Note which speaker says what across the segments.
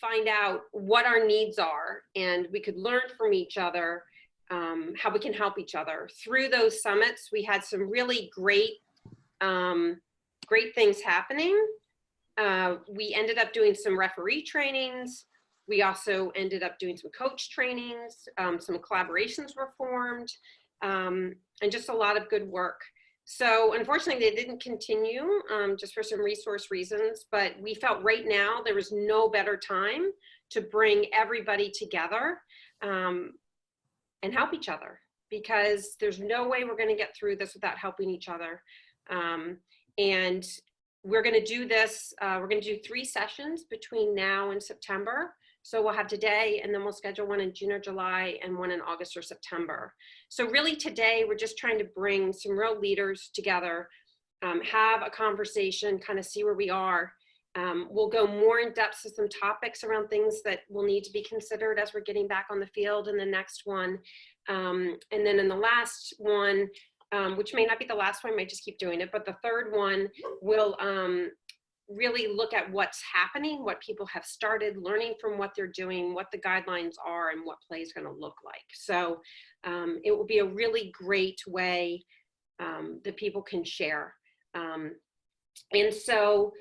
Speaker 1: find out what our needs are, and we could learn from each other, how we can help each other. Through those summits, we had some really great things happening. We ended up doing some referee trainings. We also ended up doing some coach trainings. Some collaborations were formed, and just a lot of good work. So unfortunately, they didn't continue just for some resource reasons, but we felt right now there was no better time to bring everybody together and help each other, because there's no way we're going to get through this without helping each other. And we're going to do this, we're going to do 3 sessions between now and September. So we'll have today, and then we'll schedule one in June or July, and one in August or September. So really today, we're just trying to bring some real leaders together, have a conversation, kind of see where we are. We'll go more in depth to some topics around things that will need to be considered as we're getting back on the field in the next one. And then in the last one, which may not be the last one, I might just keep doing it, but the third one will really look at what's happening, what people have started, learning from what they're doing, what the guidelines are, and what play is going to look like. So it will be a really great way that people can share. And so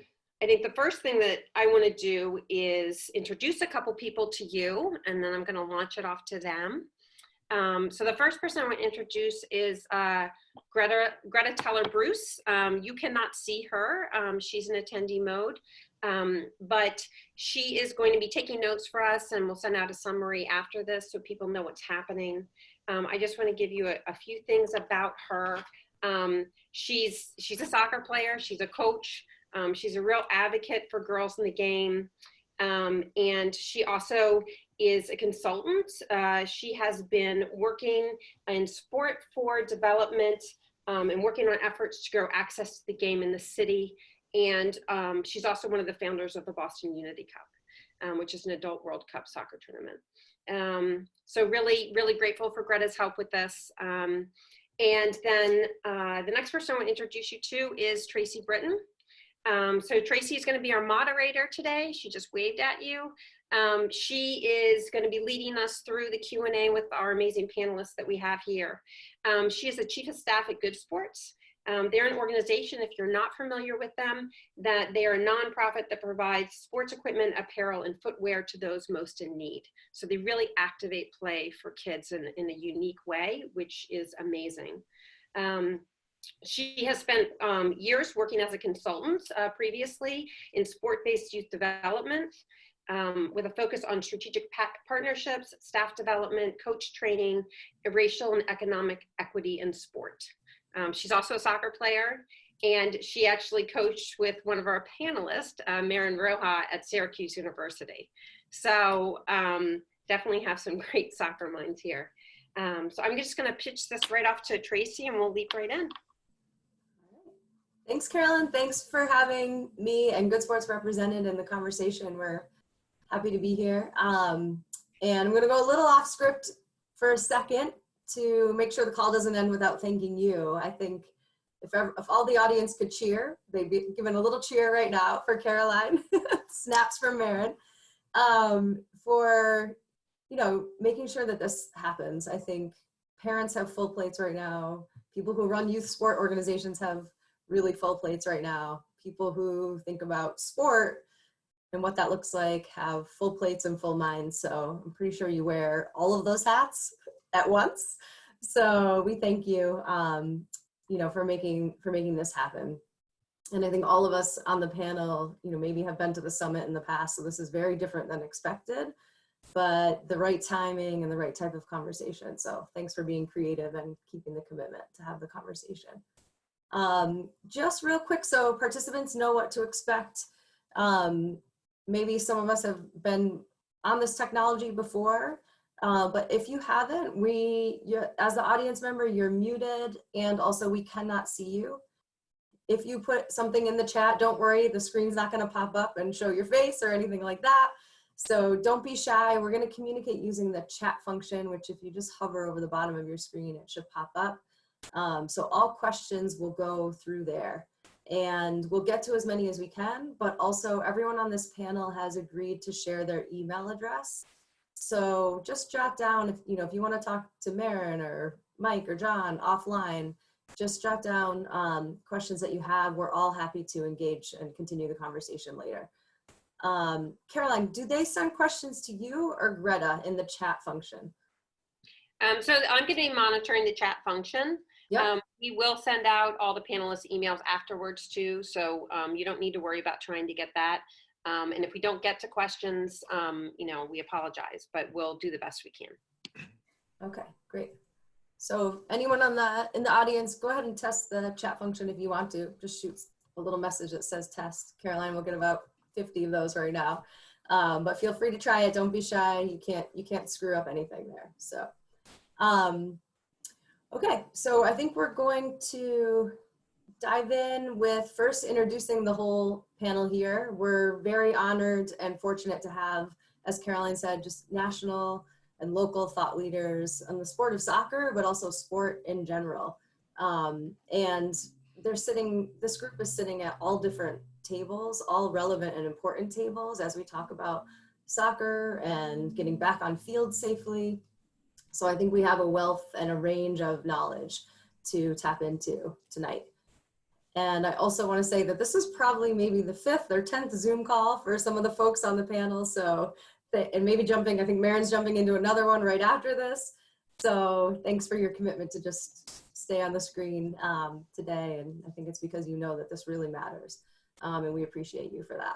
Speaker 1: I think the first thing that I want to do is introduce a couple people to you, and then I'm going to launch it off to them. So the first person I want to introduce is Greta Teller-Bruce. You cannot see her. She's in attendee mode, but she is going to be taking notes for us, and we'll send out a summary after this so people know what's happening. I just want to give you a few things about her. She's a soccer player. She's a coach. She's a real advocate for girls in the game. And she also is a consultant. She has been working in sport for development and working on efforts to grow access to the game in the city. And she's also one of the founders of the Boston Unity Cup, which is an adult World Cup soccer tournament. So really, really grateful for Greta's help with this. And then the next person I want to introduce you to is Tracy Britton. So Tracy is going to be our moderator today. She just waved at you. She is going to be leading us through the Q&A with our amazing panelists that we have here. She is the Chief of Staff at Good Sports. They're an organization, if you're not familiar with them, that they are a nonprofit that provides sports equipment, apparel, and footwear to those most in need. So they really activate play for kids in a unique way, which is amazing. She has spent years working as a consultant previously in sport-based youth development with a focus on strategic partnerships, staff development, coach training, racial and economic equity in sport. She's also a soccer player, and she actually coached with one of our panelists, Marin Roja, at Syracuse University. So definitely have some great soccer minds here. So I'm just going to pitch this right off to Tracy, and we'll leap right in.
Speaker 2: Thanks, Carolyn. Thanks for having me and Good Sports represented in the conversation. We're happy to be here. And I'm going to go a little off script for a second to make sure the call doesn't end without thanking you. I think if all the audience could cheer, they'd be giving a little cheer right now for Caroline. Snaps from Marin, for making sure that this happens. I think parents have full plates right now. People who run youth sport organizations have really full plates right now. People who think about sport and what that looks like have full plates and full minds. So I'm pretty sure you wear all of those hats at once. So we thank you, for making this happen. And I think all of us on the panel, maybe have been to the summit in the past. So this is very different than expected, but the right timing and the right type of conversation. So thanks for being creative and keeping the commitment to have the conversation. Just real quick, so participants know what to expect. Maybe some of us have been on this technology before, but if you haven't, as the audience member, you're muted, and also we cannot see you. If you put something in the chat, don't worry, the screen's not going to pop up and show your face or anything like that. So don't be shy. We're going to communicate using the chat function, which if you just hover over the bottom of your screen, it should pop up. So all questions will go through there. and we'll get to as many as we can, but also everyone on this panel has agreed to share their email address. So just jot down, if you want to talk to Maren or Mike or John offline, just jot down questions that you have. We're all happy to engage and continue the conversation later. Caroline, do they send questions to you or Greta in the chat function?
Speaker 1: So I'm going to be monitoring the chat function.
Speaker 2: Yep.
Speaker 1: We will send out all the panelists emails afterwards too, so you don't need to worry about trying to get that. And if we don't get to questions, we apologize, but we'll do the best we can.
Speaker 2: Okay, great. So anyone in the audience, go ahead and test the chat function if you want to. Just shoot a little message that says test. Caroline will get about 50 of those right now. But feel free to try it. Don't be shy. You can't screw up anything there. So, okay. So I think we're going to dive in with first introducing the whole panel here. We're very honored and fortunate to have, as Caroline said, just national and local thought leaders on the sport of soccer, but also sport in general. And this group is sitting at all different tables, all relevant and important tables as we talk about soccer and getting back on field safely. So I think we have a wealth and a range of knowledge to tap into tonight. And I also want to say that this is probably maybe the 5th or 10th Zoom call for some of the folks on the panel. So, and maybe I think Maren's jumping into another one right after this. So thanks for your commitment to just stay on the screen today. And I think it's because you know that this really matters. And we appreciate you for that.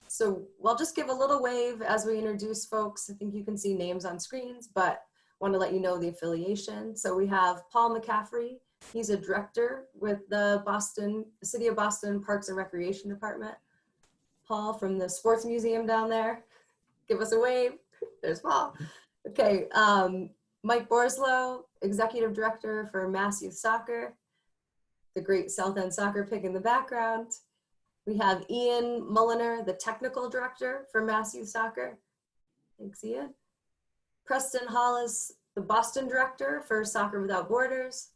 Speaker 2: So I'll just give a little wave as we introduce folks. I think you can see names on screens, but want to let you know the affiliation. So we have Paul McCaffrey. He's a director with the City of Boston Parks and Recreation Department. Paul from the Sports Museum down there. Give us a wave. There's Paul. Okay, Mike Borslow, Executive Director for Mass Youth Soccer. The great South End soccer pig in the background. We have Ian Mulliner, the Technical Director for Mass Youth Soccer. Thanks, Ian. Preston Hollis, the Boston Director for Soccer Without Borders.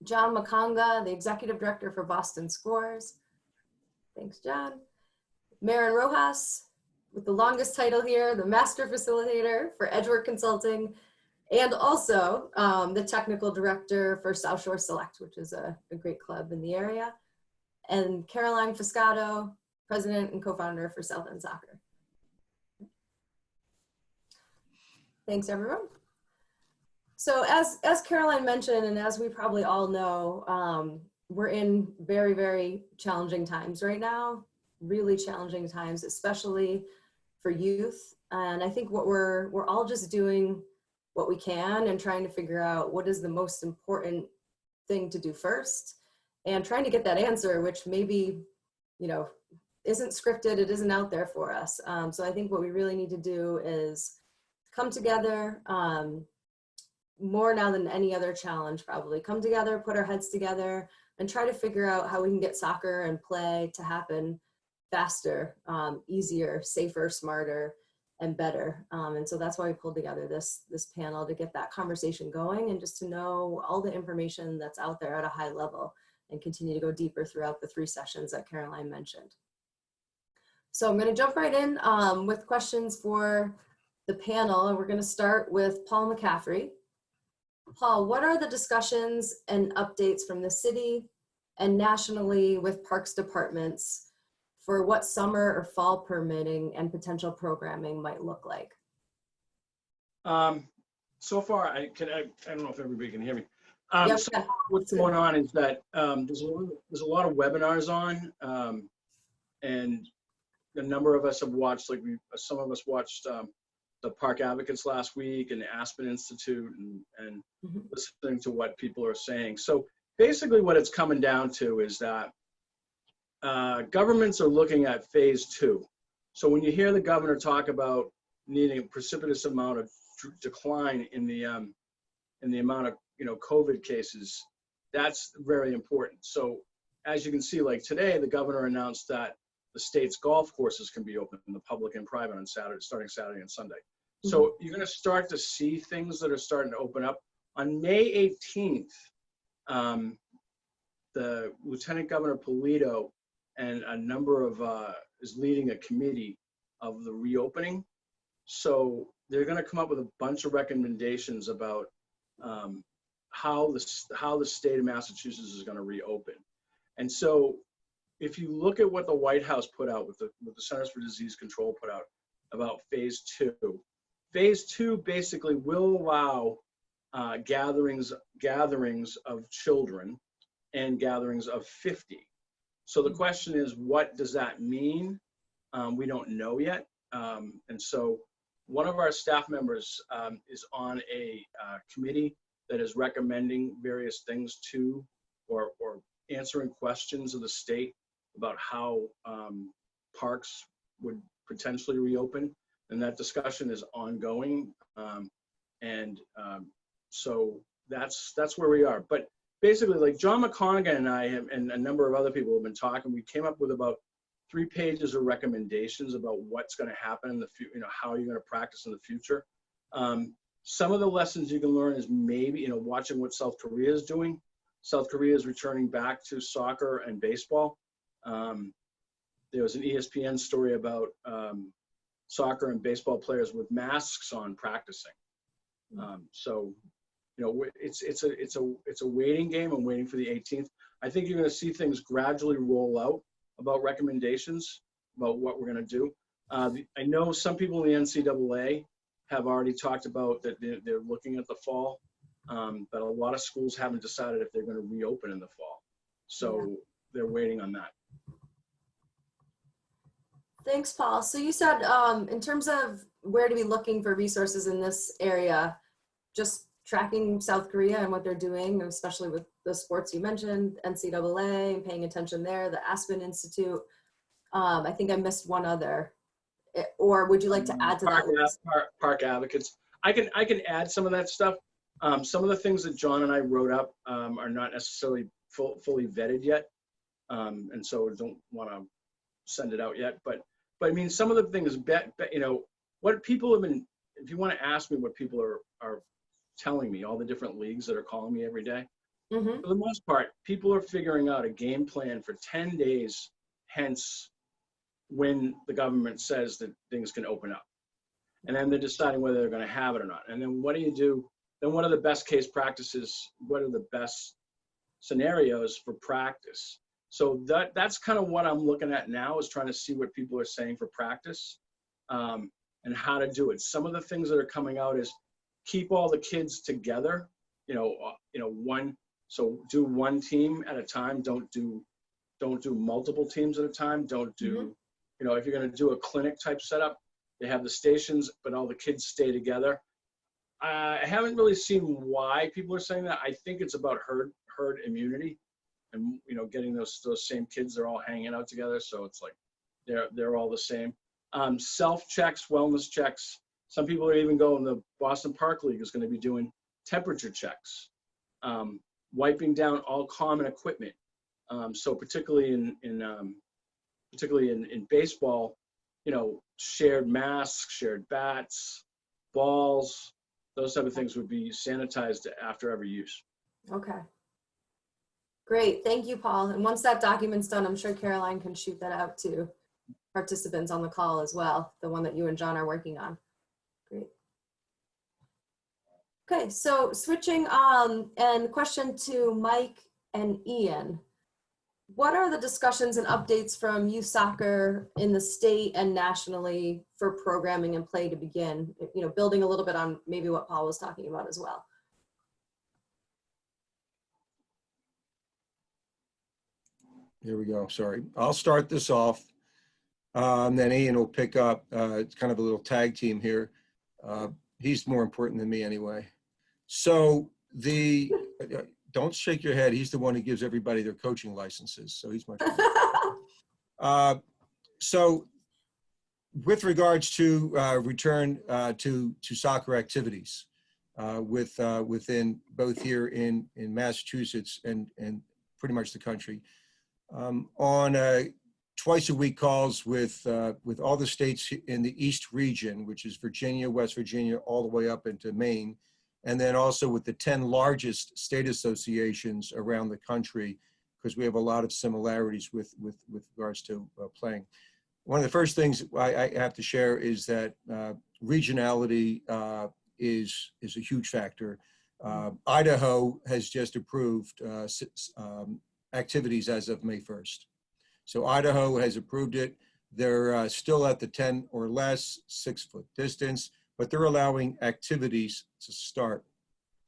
Speaker 2: John Makonga, the Executive Director for Boston Scores. Thanks, John. Maren Rojas, with the longest title here, the Master Facilitator for Edgework Consulting, and also the Technical Director for South Shore Select, which is a great club in the area. And Caroline Fiscato, President and Co-founder for South End Soccer. Thanks, everyone. So as Caroline mentioned, and as we probably all know, we're in very, very challenging times right now, really challenging times, especially for youth. And I think we're all just doing what we can and trying to figure out what is the most important thing to do first and trying to get that answer, which maybe, isn't scripted, it isn't out there for us. So I think what we really need to do is come together, more now than any other challenge probably, come together, put our heads together and try to figure out how we can get soccer and play to happen faster, easier, safer, smarter, and better. And so that's why we pulled together this panel to get that conversation going and just to know all the information that's out there at a high level and continue to go deeper throughout the 3 sessions that Caroline mentioned. So I'm going to jump right in with questions for the panel. And we're going to start with Paul McCaffrey. Paul, what are the discussions and updates from the city and nationally with parks departments for what summer or fall permitting and potential programming might look like?
Speaker 3: So far, I don't know if everybody can hear me.
Speaker 2: Yep,
Speaker 3: so
Speaker 2: yeah.
Speaker 3: what's going on is that there's a lot of webinars on, and a number of us have watched, some of us watched the Park Advocates last week and the Aspen Institute and listening to what people are saying. So basically what it's coming down to is that governments are looking at phase 2. So when you hear the governor talk about needing a precipitous amount of decline in the amount of COVID cases, that's very important. So as you can see, like today, the governor announced that the state's golf courses can be open in the public and private on Saturday, starting Saturday and Sunday. So you're going to start to see things that are starting to open up. On May 18th, the Lieutenant Governor Polito and a number of, is leading a committee of the reopening. So they're going to come up with a bunch of recommendations about how the state of Massachusetts is going to reopen. And so if you look at what the White House put out, with the Centers for Disease Control put out about phase 2, phase 2 basically will allow gatherings of children and gatherings of 50. So the question is, what does that mean? We don't know yet. And so one of our staff members is on a committee that is recommending various things to, or answering questions of the state about how parks would potentially reopen. And that discussion is ongoing. So that's where we are. But basically, like John McConaughey and I and a number of other people have been talking, we came up with about 3 pages of recommendations about what's going to happen in the future, how you're going to practice in the future. Some of the lessons you can learn is maybe, watching what South Korea is doing. South Korea is returning back to soccer and baseball. There was an ESPN story about soccer and baseball players with masks on practicing. So, it's a waiting game. I'm waiting for the 18th. I think you're going to see things gradually roll out about recommendations about what we're going to do. I know some people in the NCAA have already talked about that they're looking at the fall, but a lot of schools haven't decided if they're going to reopen in the fall. So they're waiting on that.
Speaker 2: Thanks, Paul. So you said in terms of where to be looking for resources in this area, just tracking South Korea and what they're doing, especially with the sports you mentioned, NCAA, and paying attention there, the Aspen Institute. I think I missed one other. Or would you like to add to that list?
Speaker 3: Park advocates. I can add some of that stuff. Some of the things that John and I wrote up are not necessarily fully vetted yet, and so don't want to send it out yet. But I mean, some of the things, what people have been. If you want to ask me what people are telling me, all the different leagues that are calling me every day, for the most part, people are figuring out a game plan for 10 days, hence when the government says that things can open up. And then they're deciding whether they're going to have it or not. And then what do you do? Then what are the best case practices? What are the best scenarios for practice? So that's kind of what I'm looking at now, is trying to see what people are saying for practice and how to do it. Some of the things that are coming out is keep all the kids together, so do one team at a time. Don't do multiple teams at a time. Don't do, if you're going to do a clinic type setup, they have the stations, but all the kids stay together. I haven't really seen why people are saying that. I think it's about herd immunity, and getting those same kids, they're all hanging out together, so it's like they're all the same. Self checks, wellness checks. Some people are even going. The Boston Park League is going to be doing temperature checks, wiping down all common equipment. So particularly in baseball, shared masks, shared bats, balls, those type of things would be sanitized after every use.
Speaker 2: Okay. Great. Thank you, Paul. And once that document's done, I'm sure Caroline can shoot that out to participants on the call as well, the one that you and John are working on. Great. Okay, so switching and question to Mike and Ian. What are the discussions and updates from youth soccer in the state and nationally for programming and play to begin? Building a little bit on maybe what Paul was talking about as well.
Speaker 4: Here we go. Sorry. I'll start this off. Then Ian will pick up. It's kind of a little tag team here. He's more important than me anyway. So don't shake your head. He's the one who gives everybody their coaching licenses. So he's much more. So with regards to return to soccer activities within both here in Massachusetts and pretty much the country, on twice a week calls with all the states in the East region, which is Virginia, West Virginia, all the way up into Maine, and then also with the 10 largest state associations around the country, because we have a lot of similarities with regards to playing. One of the first things I have to share is that regionality is a huge factor. Idaho has just approved activities as of May 1st. So Idaho has approved it. They're still at the 10 or less 6-foot distance, but they're allowing activities to start.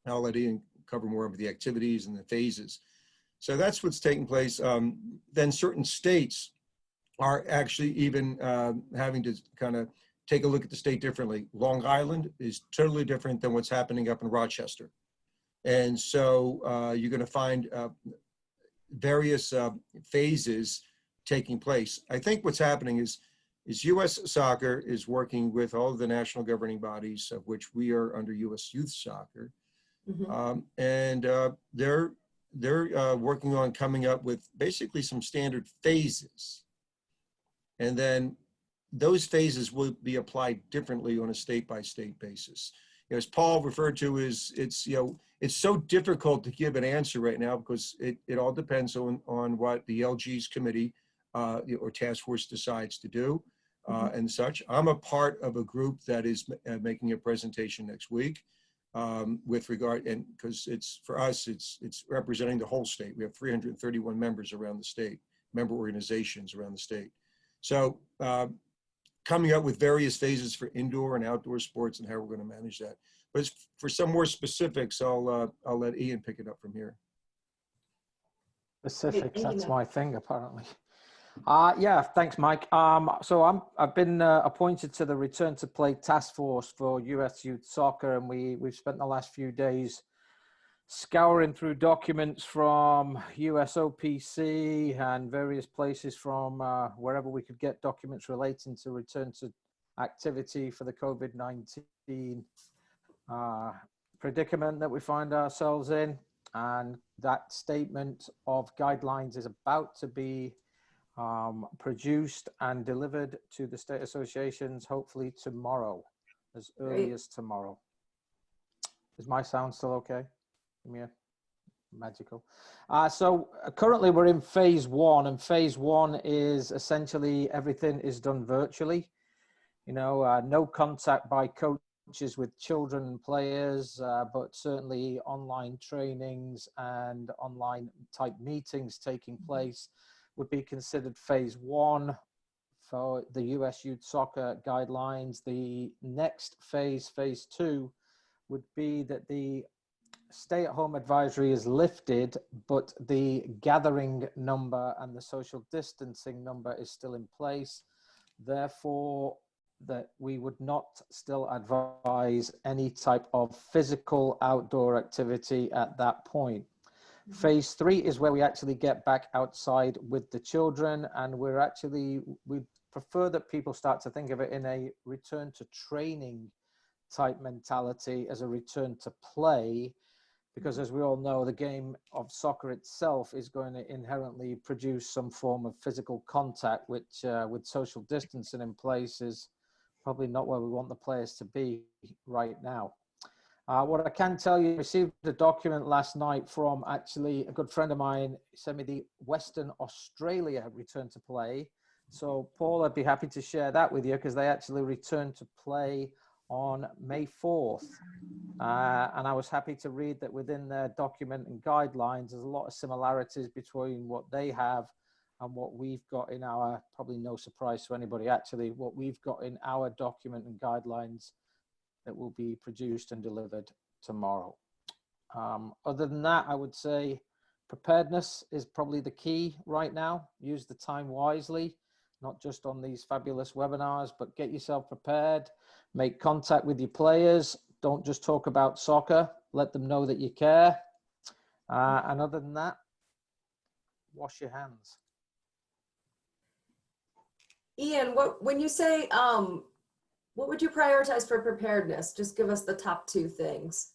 Speaker 4: I'll let Ian cover more of the activities and the phases. So that's what's taking place. Then certain states are actually even having to kind of take a look at the state differently. Long Island is totally different than what's happening up in Rochester. And so you're going to find various phases taking place. I think what's happening is U.S. Soccer is working with all of the national governing bodies, of which we are under U.S. Youth Soccer. And they're working on coming up with basically some standard phases. And then those phases will be applied differently on a state-by-state basis. As Paul referred to, it's so difficult to give an answer right now because it all depends on what the LG's committee or task force decides to do and such. I'm a part of a group that is making a presentation next week with regard, and because for us, it's representing the whole state. We have 331 members around the state, member organizations around the state. So coming up with various phases for indoor and outdoor sports and how we're going to manage that. But for some more specifics, I'll let Ian pick it up from here.
Speaker 5: Specifics, that's my thing apparently. Yeah, thanks, Mike. So I've been appointed to the Return to Play Task Force for US Youth Soccer, and we've spent the last few days scouring through documents from USOPC and various places from wherever we could get documents relating to return to activity for the COVID-19 predicament that we find ourselves in. And that statement of guidelines is about to be produced and delivered to the state associations, hopefully tomorrow, as early as tomorrow. Is my sound still okay? Yeah, magical. So currently we're in phase 1, and phase 1 is essentially everything is done virtually. No contact by coaches with children and players, but certainly online trainings and online type meetings taking place would be considered phase 1 for the US Youth Soccer guidelines. The next phase, phase 2, would be that the stay-at-home advisory is lifted, but the gathering number and the social distancing number is still in place. Therefore, that we would not still advise any type of physical outdoor activity at that point. Phase 3 is where we actually get back outside with the children, and we prefer that people start to think of it in a return to training type mentality as a return to play, because as we all know, the game of soccer itself is going to inherently produce some form of physical contact, which with social distancing in place is probably not where we want the players to be right now. What I can tell you, I received a document last night from actually a good friend of mine. He sent me the Western Australia return to play. So Paul, I'd be happy to share that with you because they actually returned to play on May 4th. And I was happy to read that within their document and guidelines, there's a lot of similarities between what they have and what we've got in our, probably no surprise to anybody actually, what we've got in our document and guidelines that will be produced and delivered tomorrow. Other than that, I would say preparedness is probably the key right now. Use the time wisely, not just on these fabulous webinars, but get yourself prepared, make contact with your players. Don't just talk about soccer, let them know that you care. And other than that, wash your hands.
Speaker 2: Ian, when you say, what would you prioritize for preparedness? Just give us the top 2 things.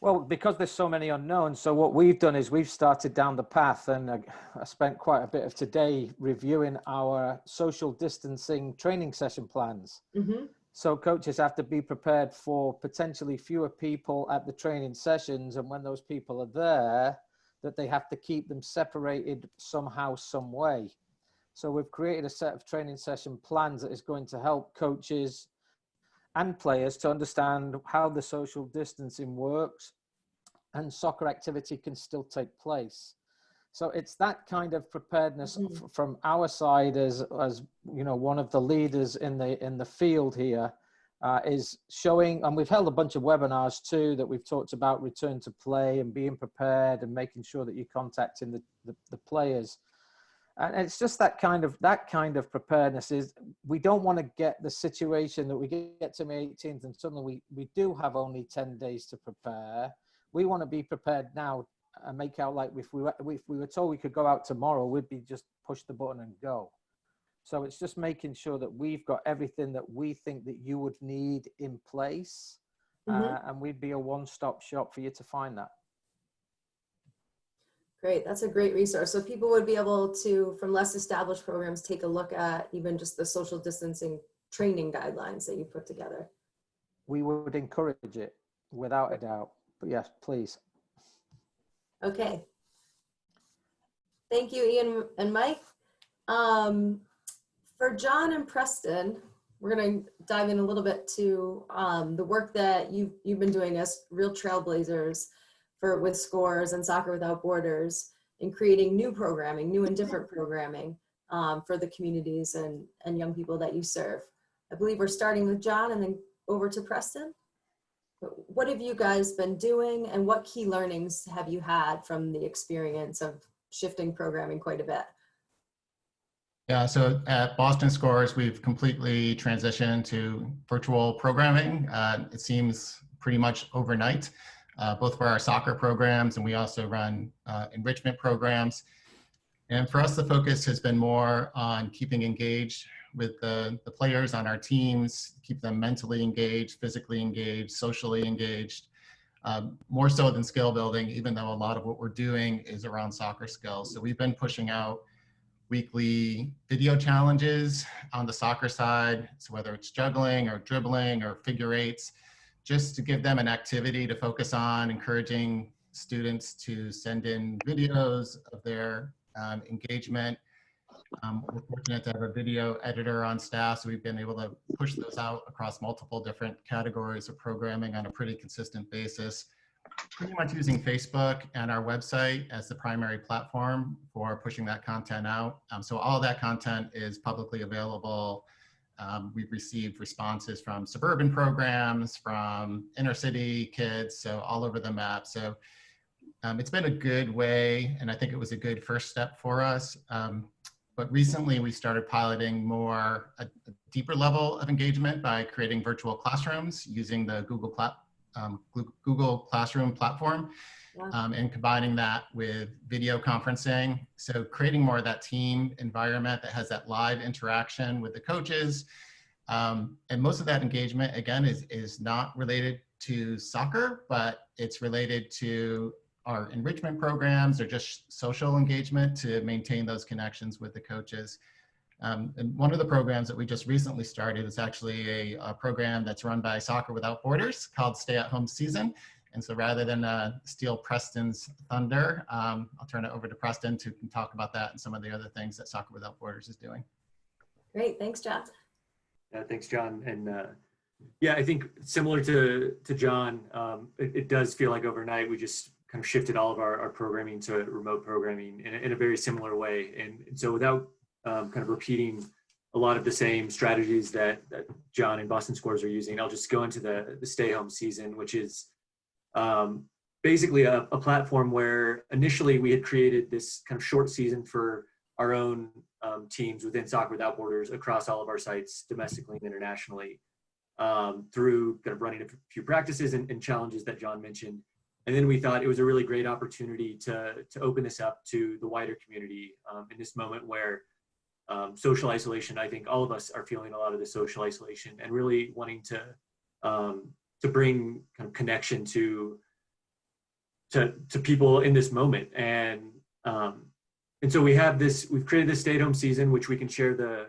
Speaker 5: Well, because there's so many unknowns, so what we've done is we've started down the path, and I spent quite a bit of today reviewing our social distancing training session plans. So coaches have to be prepared for potentially fewer people at the training sessions, and when those people are there, that they have to keep them separated somehow, some way. So we've created a set of training session plans that is going to help coaches and players to understand how the social distancing works and soccer activity can still take place. So it's that kind of preparedness from our side as you know, one of the leaders in the field here, is showing, and we've held a bunch of webinars too that we've talked about return to play and being prepared and making sure that you're contacting the players. And it's just that kind of preparedness. Is we don't want to get the situation that we get to May 18th and suddenly we do have only 10 days to prepare. We want to be prepared now and make out like if we were told we could go out tomorrow, we'd be just push the button and go. So it's just making sure that we've got everything that we think that you would need in place, and we'd be a one-stop shop for you to find that.
Speaker 2: Great, that's a great resource. So people would be able to, from less established programs, take a look at even just the social distancing training guidelines that you put together.
Speaker 5: We would encourage it without a doubt, but yes, please.
Speaker 2: Okay. Thank you, Ian and Mike. For John and Preston, we're going to dive in a little bit to the work that you've been doing as real trailblazers with Scores and Soccer Without Borders, in creating new programming, new and different programming for the communities and young people that you serve. I believe we're starting with John and then over to Preston. What have you guys been doing, and what key learnings have you had from the experience of shifting programming quite a bit?
Speaker 6: Yeah, so at Boston Scores, we've completely transitioned to virtual programming. It seems pretty much overnight, both for our soccer programs, and we also run enrichment programs. And for us, the focus has been more on keeping engaged with the players on our teams, keep them mentally engaged, physically engaged, socially engaged, more so than skill building, even though a lot of what we're doing is around soccer skills. So we've been pushing out weekly video challenges on the soccer side, so whether it's juggling or dribbling or figure eights, just to give them an activity to focus on, encouraging students to send in videos of their engagement. We're fortunate to have a video editor on staff, so we've been able to push those out across multiple different categories of programming on a pretty consistent basis, pretty much using Facebook and our website as the primary platform for pushing that content out. So all that content is publicly available. We've received responses from suburban programs, from inner city kids, so all over the map. So it's been a good way, and I think it was a good first step for us. But recently we started piloting a deeper level of engagement by creating virtual classrooms using the Google Classroom platform, and combining that with video conferencing. So creating more of that team environment that has that live interaction with the coaches. And most of that engagement, again, is not related to soccer, but it's related to our enrichment programs or just social engagement to maintain those connections with the coaches. And one of the programs that we just recently started is actually a program that's run by Soccer Without Borders called Stay at Home Season. And so rather than steal Preston's thunder, I'll turn it over to Preston to talk about that and some of the other things that Soccer Without Borders is doing.
Speaker 2: Great, thanks, John.
Speaker 7: Thanks, John. And yeah, I think similar to John, it does feel like overnight we just kind of shifted all of our programming to remote programming in a very similar way. And so without kind of repeating a lot of the same strategies that John and Boston Scores are using, I'll just go into the Stay Home Season, which is basically a platform where initially we had created this kind of short season for our own teams within Soccer Without Borders across all of our sites, domestically and internationally, through kind of running a few practices and challenges that John mentioned. And then we thought it was a really great opportunity to open this up to the wider community in this moment where social isolation, I think all of us are feeling a lot of the social isolation and really wanting to bring kind of connection to people in this moment. And so we've created this Stay at Home Season, which we can share the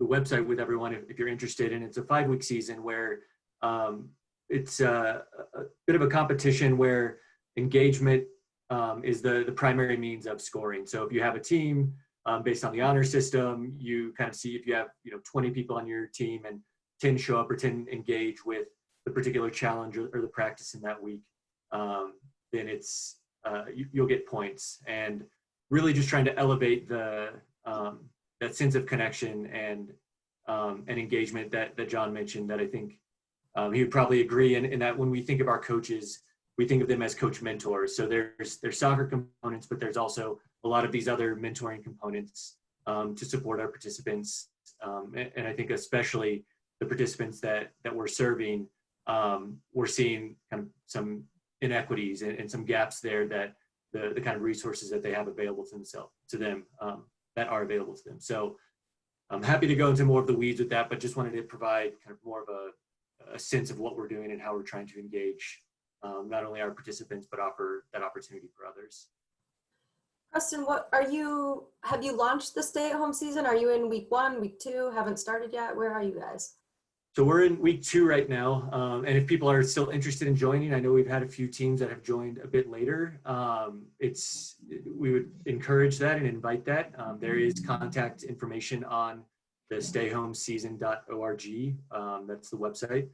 Speaker 7: website with everyone if you're interested. And it's a 5-week season where it's a bit of a competition where engagement is the primary means of scoring. So if you have a team based on the honor system, you kind of see if you have 20 people on your team and 10 show up or 10 engage with the particular challenge or the practice in that week, then it's you'll get points. And really just trying to elevate the that sense of connection and engagement that John mentioned, that I think he would probably agree in that when we think of our coaches, we think of them as coach mentors. So there's soccer components, but there's also a lot of these other mentoring components to support our participants. And I think especially the participants that we're serving, we're seeing kind of some inequities and some gaps there, that the kind of resources that they have available to them that are available to them. So I'm happy to go into more of the weeds with that, but just wanted to provide kind of more of a sense of what we're doing and how we're trying to engage not only our participants, but offer that opportunity for others.
Speaker 2: Preston, have you launched the stay-at-home season? Are you in week 1, week 2? Haven't started yet? Where are you guys?
Speaker 7: So we're in week 2 right now. And if people are still interested in joining, I know we've had a few teams that have joined a bit later. We would encourage that and invite that. There is contact information on the stayhomeseason.org. That's the website.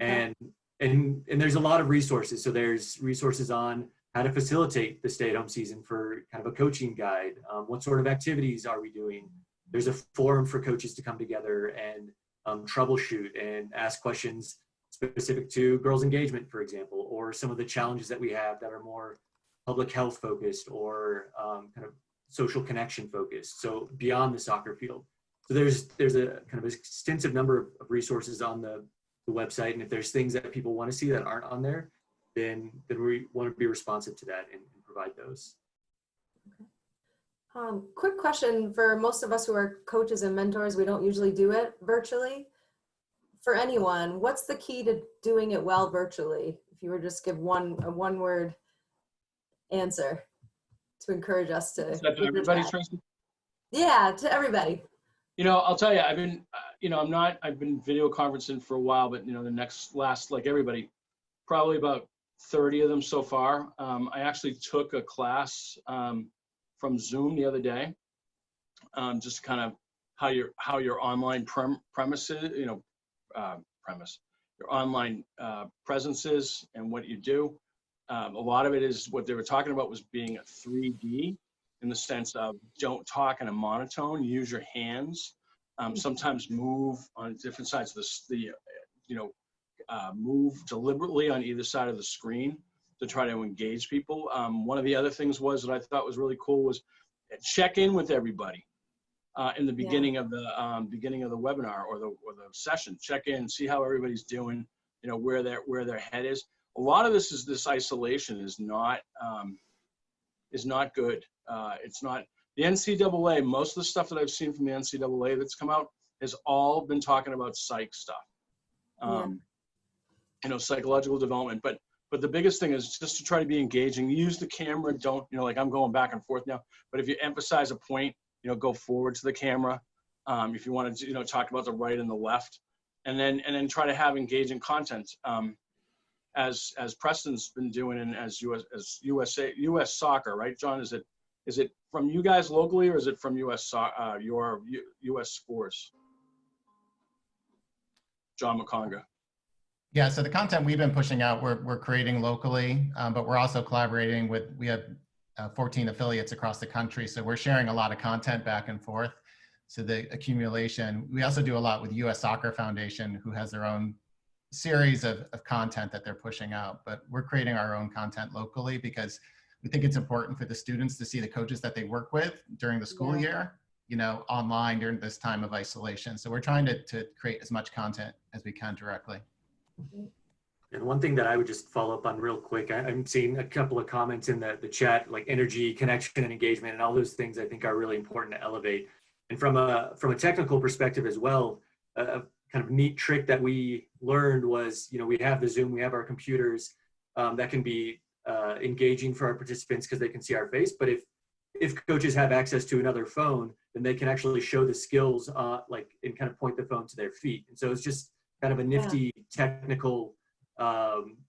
Speaker 2: Okay.
Speaker 7: And there's a lot of resources. So there's resources on how to facilitate the stay-at-home season for kind of a coaching guide. What sort of activities are we doing? There's a forum for coaches to come together and troubleshoot and ask questions specific to girls' engagement, for example, or some of the challenges that we have that are more public health focused or kind of social connection focused. So beyond the soccer field. So there's a kind of extensive number of resources on the website. And if there's things that people want to see that aren't on there, then we want to be responsive to that and provide those.
Speaker 2: Quick question for most of us who are coaches and mentors, we don't usually do it virtually. For anyone, what's the key to doing it well virtually? If you were just give a one-word answer to encourage us to.
Speaker 3: Is that to everybody, Tracy?
Speaker 2: Yeah, to everybody.
Speaker 3: I'll tell you, I've been, I've been video conferencing for a while, but the last, like everybody, probably about 30 of them so far. I actually took a class from Zoom the other day, just kind of how your online your online presence is and what you do. A lot of it is what they were talking about was being a 3D in the sense of don't talk in a monotone, use your hands, sometimes move on different sides of move deliberately on either side of the screen to try to engage people. One of the other things that I thought was really cool was check in with everybody in the beginning of the webinar or the session. Check in, see how everybody's doing, where their head is. A lot of this isolation is not good. It's not the NCAA. Most of the stuff that I've seen from the NCAA that's come out has all been talking about psych stuff. Psychological development, but the biggest thing is just to try to be engaging. Use the camera. Don't, like I'm going back and forth now, but if you emphasize a point, go forward to the camera. If you want to, talk about the right and the left, and then try to have engaging content. As Preston's been doing, and as US soccer, right, John? Is it from you guys locally, or is it from your US Sports? John McConga.
Speaker 6: Yeah, so the content we've been pushing out, we're creating locally, but we're also collaborating we have 14 affiliates across the country. So we're sharing a lot of content back and forth. So the accumulation, we also do a lot with US Soccer Foundation, who has their own series of content that they're pushing out, but we're creating our own content locally because we think it's important for the students to see the coaches that they work with during the school year, online during this time of isolation. So we're trying to create as much content as we can directly.
Speaker 7: And one thing that I would just follow up on real quick, I'm seeing a couple of comments in the chat, like energy, connection, and engagement, and all those things I think are really important to elevate. And from a technical perspective as well, a kind of neat trick that we learned was, we have the Zoom, we have our computers that can be engaging for our participants because they can see our face. But if coaches have access to another phone, then they can actually show the skills and kind of point the phone to their feet. And so it's just kind of a nifty technical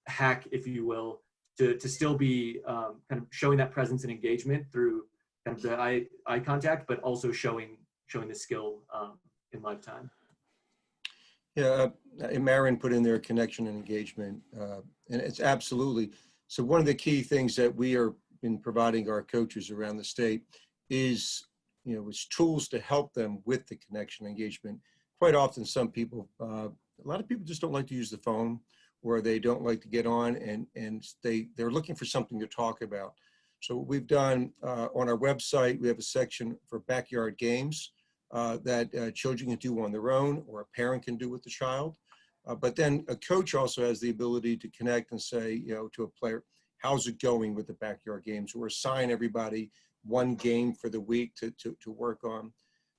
Speaker 7: hack, if you will, to still be kind of showing that presence and engagement through kind of the eye contact, but also showing the skill in lifetime.
Speaker 4: Yeah, and Marin put in there connection and engagement, and it's absolutely. So one of the key things that we are in providing our coaches around the state is, is tools to help them with the connection and engagement. Quite often, some people, a lot of people just don't like to use the phone, or they don't like to get on, and they're looking for something to talk about. So what we've done on our website, we have a section for backyard games that children can do on their own, or a parent can do with the child. But then a coach also has the ability to connect and say, to a player, how's it going with the backyard games, or assign everybody one game for the week to work on.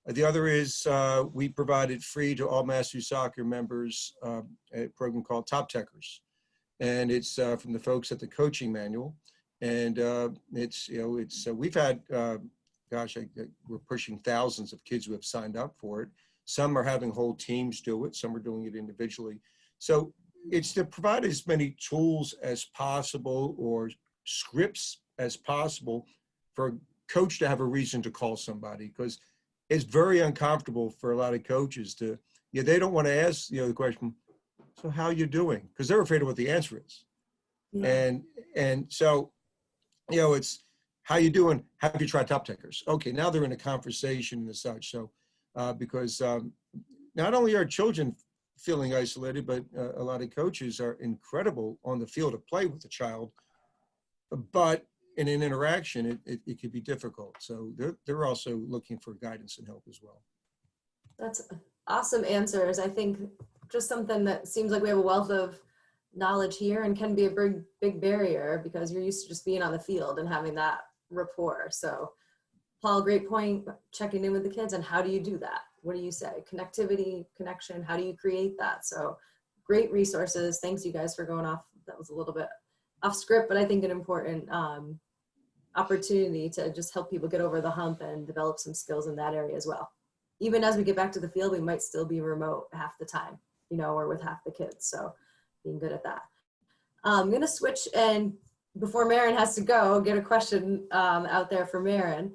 Speaker 4: The other is we provided free to all Massey Soccer members a program called Top Techers. And it's from the folks at the coaching manual. And we've had, we're pushing thousands of kids who have signed up for it. Some are having whole teams do it. Some are doing it individually. So it's to provide as many tools as possible, or scripts as possible, for a coach to have a reason to call somebody, because it's very uncomfortable for a lot of coaches to, they don't want to ask, the question, so how you doing? Because they're afraid of what the answer is. Yeah. And so, it's how you doing? Have you tried Top Techers? Okay, now they're in a conversation and such. So, because not only are children feeling isolated, but a lot of coaches are incredible on the field of play with the child, but in an interaction, it could be difficult. So they're also looking for guidance and help as well.
Speaker 2: That's awesome answers. I think just something that seems like we have a wealth of knowledge here, and can be a big barrier because you're used to just being on the field and having that rapport. So Paul, great point, checking in with the kids. And how do you do that? What do you say? Connectivity, connection, how do you create that? So great resources. Thanks you guys for going off. That was a little bit off script, but I think an important opportunity to just help people get over the hump and develop some skills in that area as well. Even as we get back to the field, we might still be remote half the time, or with half the kids. So being good at that. I'm going to switch, and before Marin has to go, get a question out there for Marin.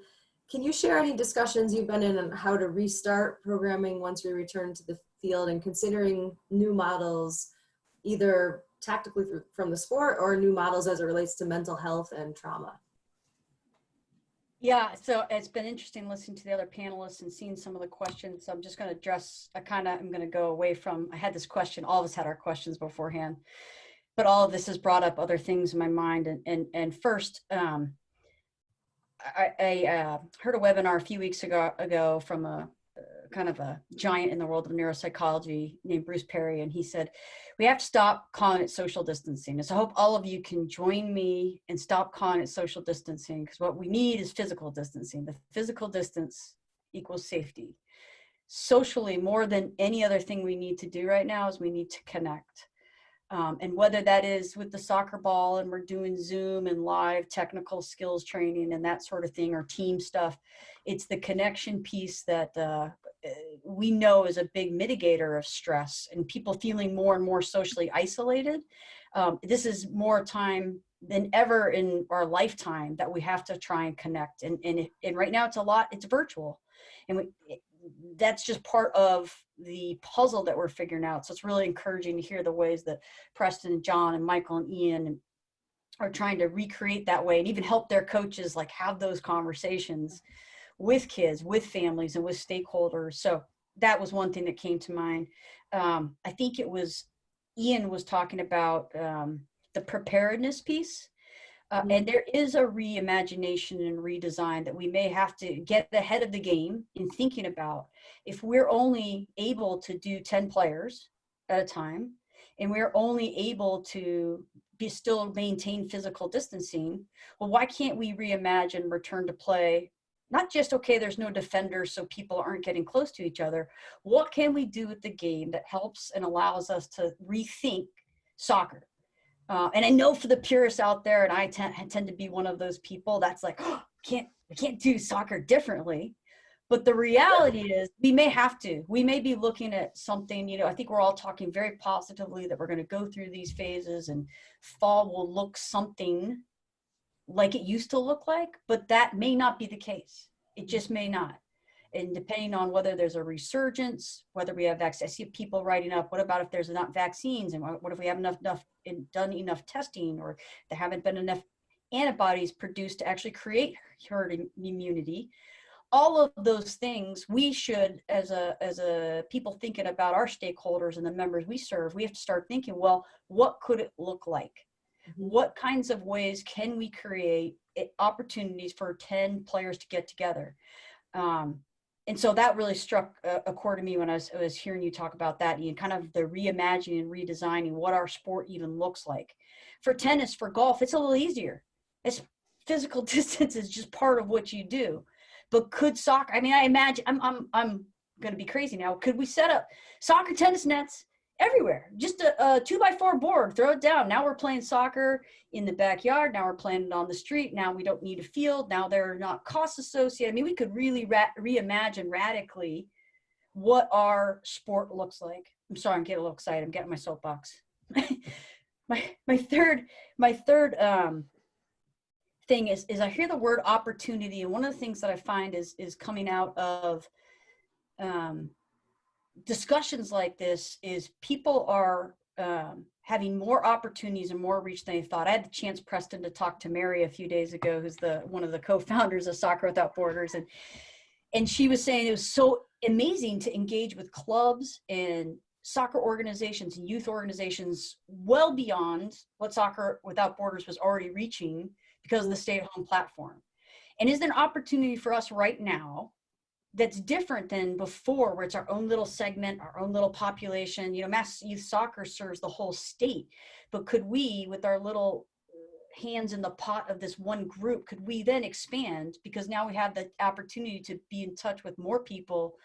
Speaker 2: Can you share any discussions you've been in on how to restart programming once we return to the field, and considering new models, either tactically from the sport or new models as it relates to mental health and trauma?
Speaker 8: Yeah, so it's been interesting listening to the other panelists and seeing some of the questions. So I'm just going to address, I'm going to go away from, I had this question, all of us had our questions beforehand, but all of this has brought up other things in my mind. And first, I heard a webinar a few weeks ago from a kind of a giant in the world of neuropsychology named Bruce Perry. And he said, we have to stop calling it social distancing. And so I hope all of you can join me and stop calling it social distancing, because what we need is physical distancing. The physical distance equals safety. Socially, more than any other thing we need to do right now is we need to connect. And whether that is with the soccer ball and we're doing Zoom and live technical skills training and that sort of thing, or team stuff, it's the connection piece that we know is a big mitigator of stress and people feeling more and more socially isolated. This is more time than ever in our lifetime that we have to try and connect. And right now it's virtual. And that's just part of the puzzle that we're figuring out. So it's really encouraging to hear the ways that Preston and John and Michael and Ian are trying to recreate that way, and even help their coaches like have those conversations with kids, with families, and with stakeholders. So that was one thing that came to mind. I think it was Ian was talking about the preparedness piece. And there is a reimagination and redesign that we may have to get ahead of the game in thinking about. If we're only able to do 10 players at a time, and we're only able to still maintain physical distancing, well, why can't we reimagine return to play? Not just, okay, there's no defenders, so people aren't getting close to each other. What can we do with the game that helps and allows us to rethink soccer? And I know for the purists out there, and I tend to be one of those people that's like, oh, we can't do soccer differently. But the reality is we may be looking at something, you know, I think we're all talking very positively that we're going to go through these phases and fall will look something like it used to look like, but that may not be the case. It just may not. And depending on whether there's a resurgence, whether we have vaccines, I see people writing up, what about if there's not vaccines? And what if we haven't done enough testing, or there haven't been enough antibodies produced to actually create herd immunity? All of those things we should, as a people thinking about our stakeholders and the members we serve, we have to start thinking, well, what could it look like? What kinds of ways can we create opportunities for 10 players to get together? And so that really struck a chord to me when I was hearing you talk about that, and kind of the reimagining and redesigning what our sport even looks like. For tennis, for golf, it's a little easier. It's physical distance is just part of what you do. But could soccer, I mean, I imagine, I'm going to be crazy now. Could we set up soccer tennis nets everywhere? Just a 2x4 board, throw it down. Now we're playing soccer in the backyard. Now we're playing it on the street. Now we don't need a field. Now there are not costs associated. I mean, we could really reimagine radically what our sport looks like. I'm sorry, I'm getting a little excited. I'm getting my soapbox. my third thing is I hear the word opportunity, and one of the things that I find is coming out of discussions like this is people are having more opportunities and more reach than they thought. I had the chance, Preston, to talk to Mary a few days ago, who's one of the co-founders of Soccer Without Borders, and she was saying it was so amazing to engage with clubs and soccer organizations and youth organizations well beyond what Soccer Without Borders was already reaching because of the stay-at-home platform. And is there an opportunity for us right now that's different than before, where it's our own little segment, our own little population? You know, Mass Youth Soccer serves the whole state, but could we, with our little hands in the pot of this one group, could we then expand? Because now we have the opportunity to be in touch with more people,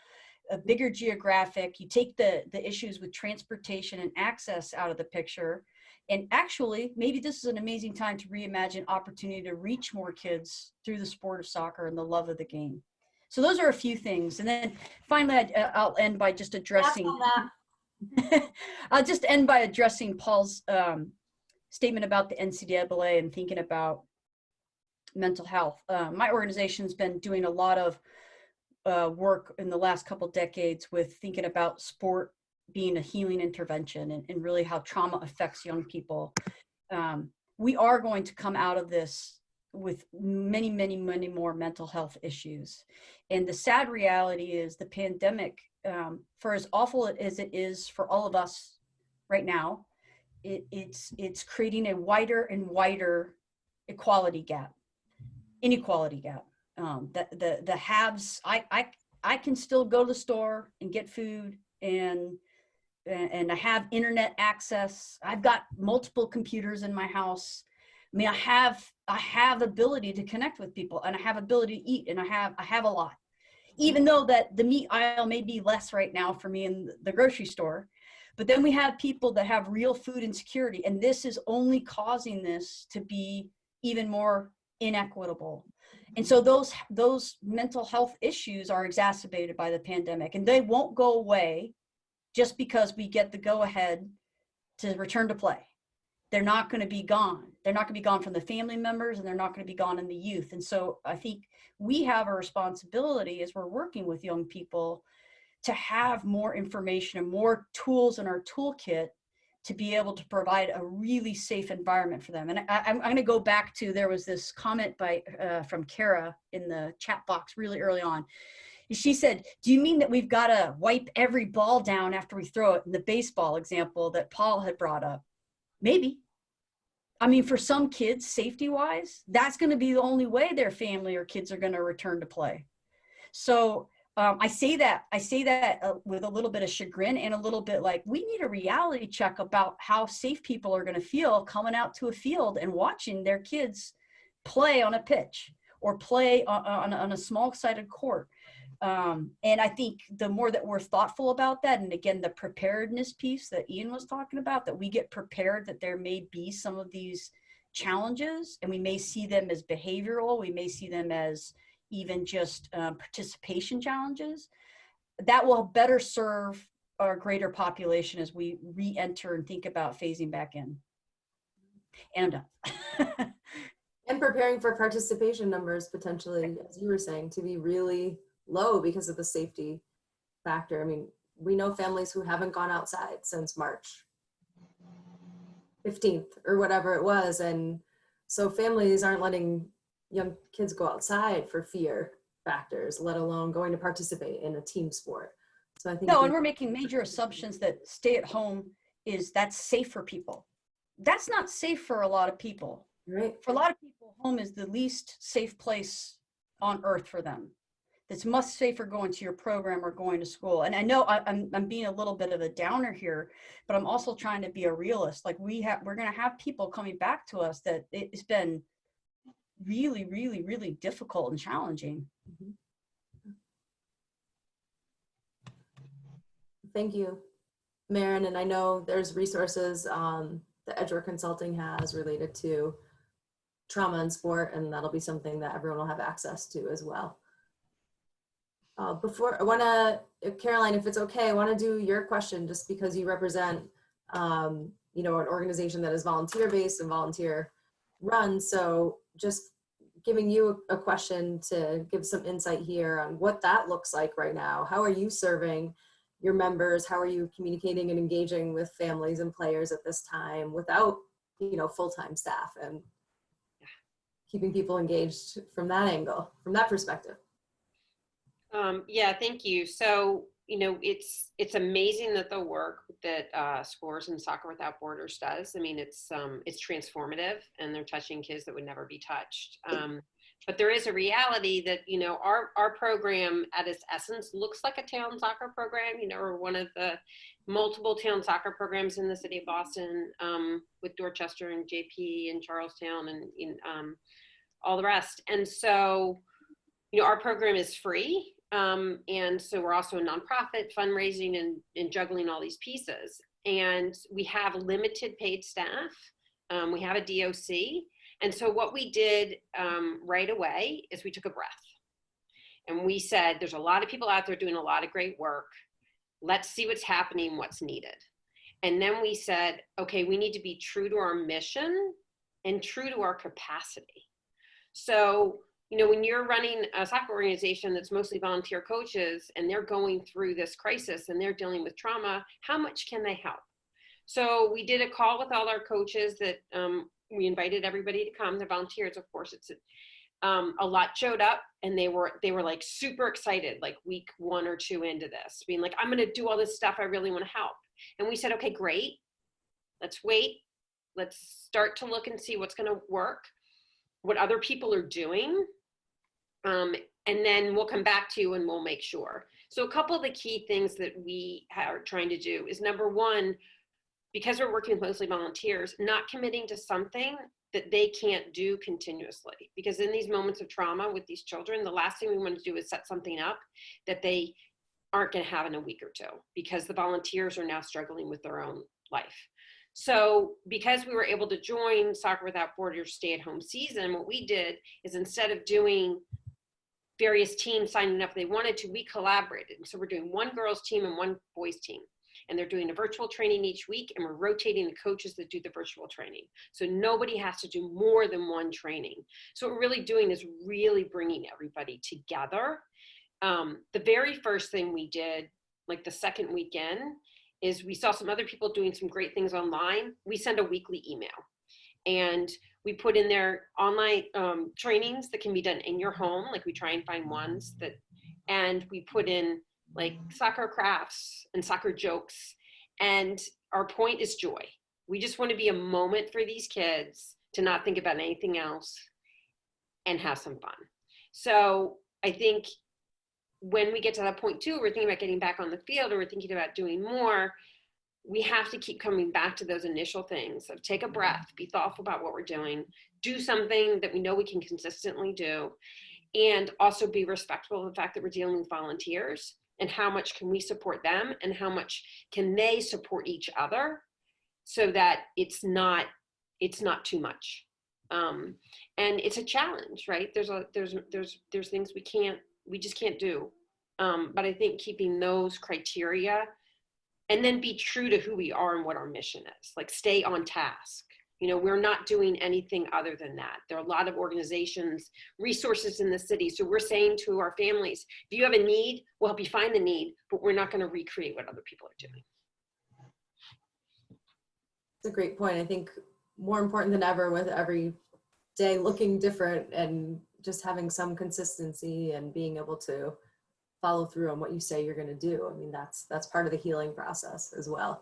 Speaker 8: a bigger geographic. You take the issues with transportation and access out of the picture. And actually, maybe this is an amazing time to reimagine opportunity to reach more kids through the sport of soccer and the love of the game. So those are a few things. And then finally, I'll end by just addressing, I'll just end by addressing Paul's statement about the NCAA and thinking about mental health. My organization's been doing a lot of work in the last couple decades with thinking about sport being a healing intervention and really how trauma affects young people. We are going to come out of this with many, many, many more mental health issues. And the sad reality is the pandemic, for as awful as it is for all of us right now, it's creating a wider and wider inequality gap. The haves, I can still go to the store and get food and I have internet access. I've got multiple computers in my house. I mean, I have ability to connect with people, and I have ability to eat, and I have a lot. Even though that the meat aisle may be less right now for me in the grocery store, but then we have people that have real food insecurity, and this is only causing this to be even more inequitable. And so those mental health issues are exacerbated by the pandemic, and they won't go away just because we get the go-ahead to return to play. They're not going to be gone. They're not going to be gone from the family members, and they're not going to be gone in the youth. And so I think we have a responsibility as we're working with young people to have more information and more tools in our toolkit to be able to provide a really safe environment for them. And I'm going to go back to, there was this comment from Kara in the chat box really early on. She said, do you mean that we've got to wipe every ball down after we throw it, in the baseball example that Paul had brought up? Maybe. I mean, for some kids, safety-wise, that's going to be the only way their family or kids are going to return to play. So I say that with a little bit of chagrin and a little bit like, we need a reality check about how safe people are going to feel coming out to a field and watching their kids play on a pitch or play on a small-sided court. And I think the more that we're thoughtful about that, and again, the preparedness piece that Ian was talking about, that we get prepared that there may be some of these challenges, and we may see them as behavioral, we may see them as even just participation challenges, that will better serve our greater population as we re-enter and think about phasing back in. And I'm done.
Speaker 2: And preparing for participation numbers potentially, as you were saying, to be really low because of the safety factor. I mean, we know families who haven't gone outside since March 15th or whatever it was. And so families aren't letting young kids go outside for fear factors, let alone going to participate in a team sport. So I think
Speaker 8: No, and we're making major assumptions that stay at home that's safe for people. That's not safe for a lot of people.
Speaker 2: right.
Speaker 8: For a lot of people, home is the least safe place on earth for them. It's much safer going to your program or going to school. And I know I'm being a little bit of a downer here, but I'm also trying to be a realist. Like we're going to have people coming back to us that it's been really, really, really difficult and challenging.
Speaker 2: Mhm. Thank you, Maren. And I know there's resources that Edgeworth Consulting has related to trauma in sport, and that'll be something that everyone will have access to as well. Before I want to, Caroline, if it's okay, I want to do your question just because you represent, you know, an organization that is volunteer-based and volunteer-run. So just giving you a question to give some insight here on what that looks like right now. How are you serving your members? How are you communicating and engaging with families and players at this time without, you know, full-time staff, and keeping people engaged from that angle, from that perspective?
Speaker 1: Yeah, thank you. So, you know, it's amazing that the work that Scores and Soccer Without Borders does. I mean, it's transformative, and they're touching kids that would never be touched. But there is a reality that, you know, our program at its essence looks like a town soccer program. You know, we're one of the multiple town soccer programs in the city of Boston, with Dorchester and JP and Charlestown and all the rest. And so, you know, our program is free. And so we're also a nonprofit, fundraising and juggling all these pieces. And we have limited paid staff. We have a DOC. And so what we did right away is we took a breath. And we said, there's a lot of people out there doing a lot of great work. Let's see what's happening, what's needed. And then we said, okay, we need to be true to our mission and true to our capacity. So, you know, when you're running a soccer organization that's mostly volunteer coaches and they're going through this crisis and they're dealing with trauma, how much can they help? So we did a call with all our coaches that we invited everybody to come, the volunteers, of course. It's a lot showed up, and they were like super excited, like week 1 or 2 into this, being like, I'm going to do all this stuff. I really want to help. And we said, okay, great. Let's wait. Let's start to look and see what's going to work, what other people are doing. And then we'll come back to you and we'll make sure. So a couple of the key things that we are trying to do is, number one, because we're working with mostly volunteers, not committing to something that they can't do continuously. Because in these moments of trauma with these children, the last thing we want to do is set something up that they aren't going to have in a week or two, because the volunteers are now struggling with their own life. So because we were able to join Soccer Without Borders stay-at-home season, what we did is, instead of doing various teams signing up if they wanted to, we collaborated. So we're doing one girls team and one boys team. And they're doing a virtual training each week, and we're rotating the coaches that do the virtual training. So nobody has to do more than one training. So what we're really doing is really bringing everybody together. The very first thing we did, like the second weekend, is we saw some other people doing some great things online. We send a weekly email, and we put in there online trainings that can be done in your home. Like we try and find ones that, and we put in like soccer crafts and soccer jokes. And our point is joy. We just want to be a moment for these kids to not think about anything else and have some fun. So I think when we get to that point too, we're thinking about getting back on the field, or we're thinking about doing more, we have to keep coming back to those initial things of take a breath, be thoughtful about what we're doing, do something that we know we can consistently do, and also be respectful of the fact that we're dealing with volunteers, and how much can we support them and how much can they support each other, so that it's not too much. And it's a challenge, right? There's things we just can't do. But I think keeping those criteria and then be true to who we are and what our mission is, like stay on task. You know, we're not doing anything other than that. There are a lot of organizations, resources in the city. So we're saying to our families, if you have a need, we'll help you find the need, but we're not going to recreate what other people are doing.
Speaker 2: It's a great point. I think more important than ever with every day looking different and just having some consistency and being able to follow through on what you say you're going to do. I mean, that's part of the healing process as well.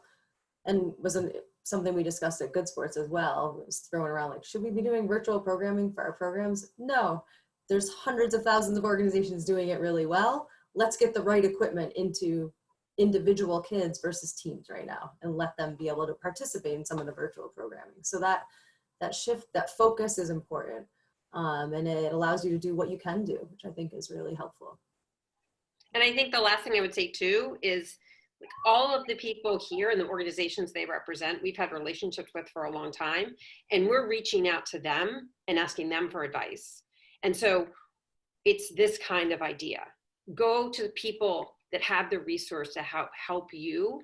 Speaker 2: And wasn't something we discussed at Good Sports as well. It was thrown around like, should we be doing virtual programming for our programs? No, there's hundreds of thousands of organizations doing it really well. Let's get the right equipment into individual kids versus teams right now and let them be able to participate in some of the virtual programming. So that shift, that focus is important. And it allows you to do what you can do, which I think is really helpful.
Speaker 1: And I think the last thing I would say too is like all of the people here and the organizations they represent, we've had relationships with for a long time, and we're reaching out to them and asking them for advice. And so it's this kind of idea. Go to the people that have the resource to help you,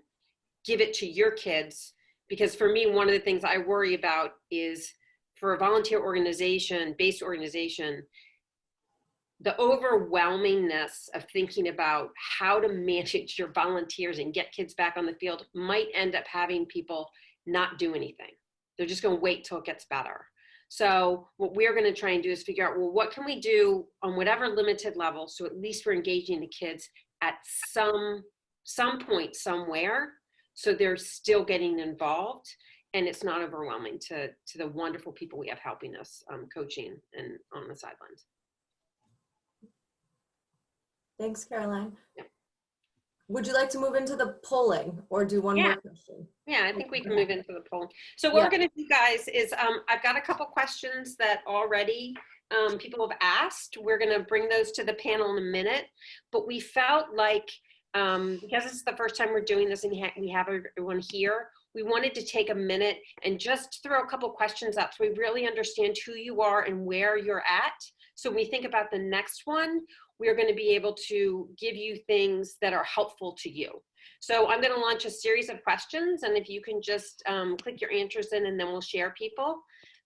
Speaker 1: give it to your kids. Because for me, one of the things I worry about is for a volunteer organization, based organization, the overwhelmingness of thinking about how to manage your volunteers and get kids back on the field might end up having people not do anything. They're just going to wait till it gets better. So what we're going to try and do is figure out, well, what can we do on whatever limited level, so at least we're engaging the kids at some point somewhere, so they're still getting involved and it's not overwhelming to the wonderful people we have helping us coaching and on the sidelines.
Speaker 2: Thanks, Caroline.
Speaker 1: Yeah.
Speaker 2: Would you like to move into the polling or do one more question?
Speaker 1: Yeah, I think we can move into the poll. So what we're going to do, guys, is I've got a couple questions that already people have asked. We're going to bring those to the panel in a minute, but we felt like because it's the first time we're doing this and we have everyone here, we wanted to take a minute and just throw a couple questions up so we really understand who you are and where you're at. So when we think about the next one, we're going to be able to give you things that are helpful to you. So I'm going to launch a series of questions, and if you can just click your answers in, and then we'll share people.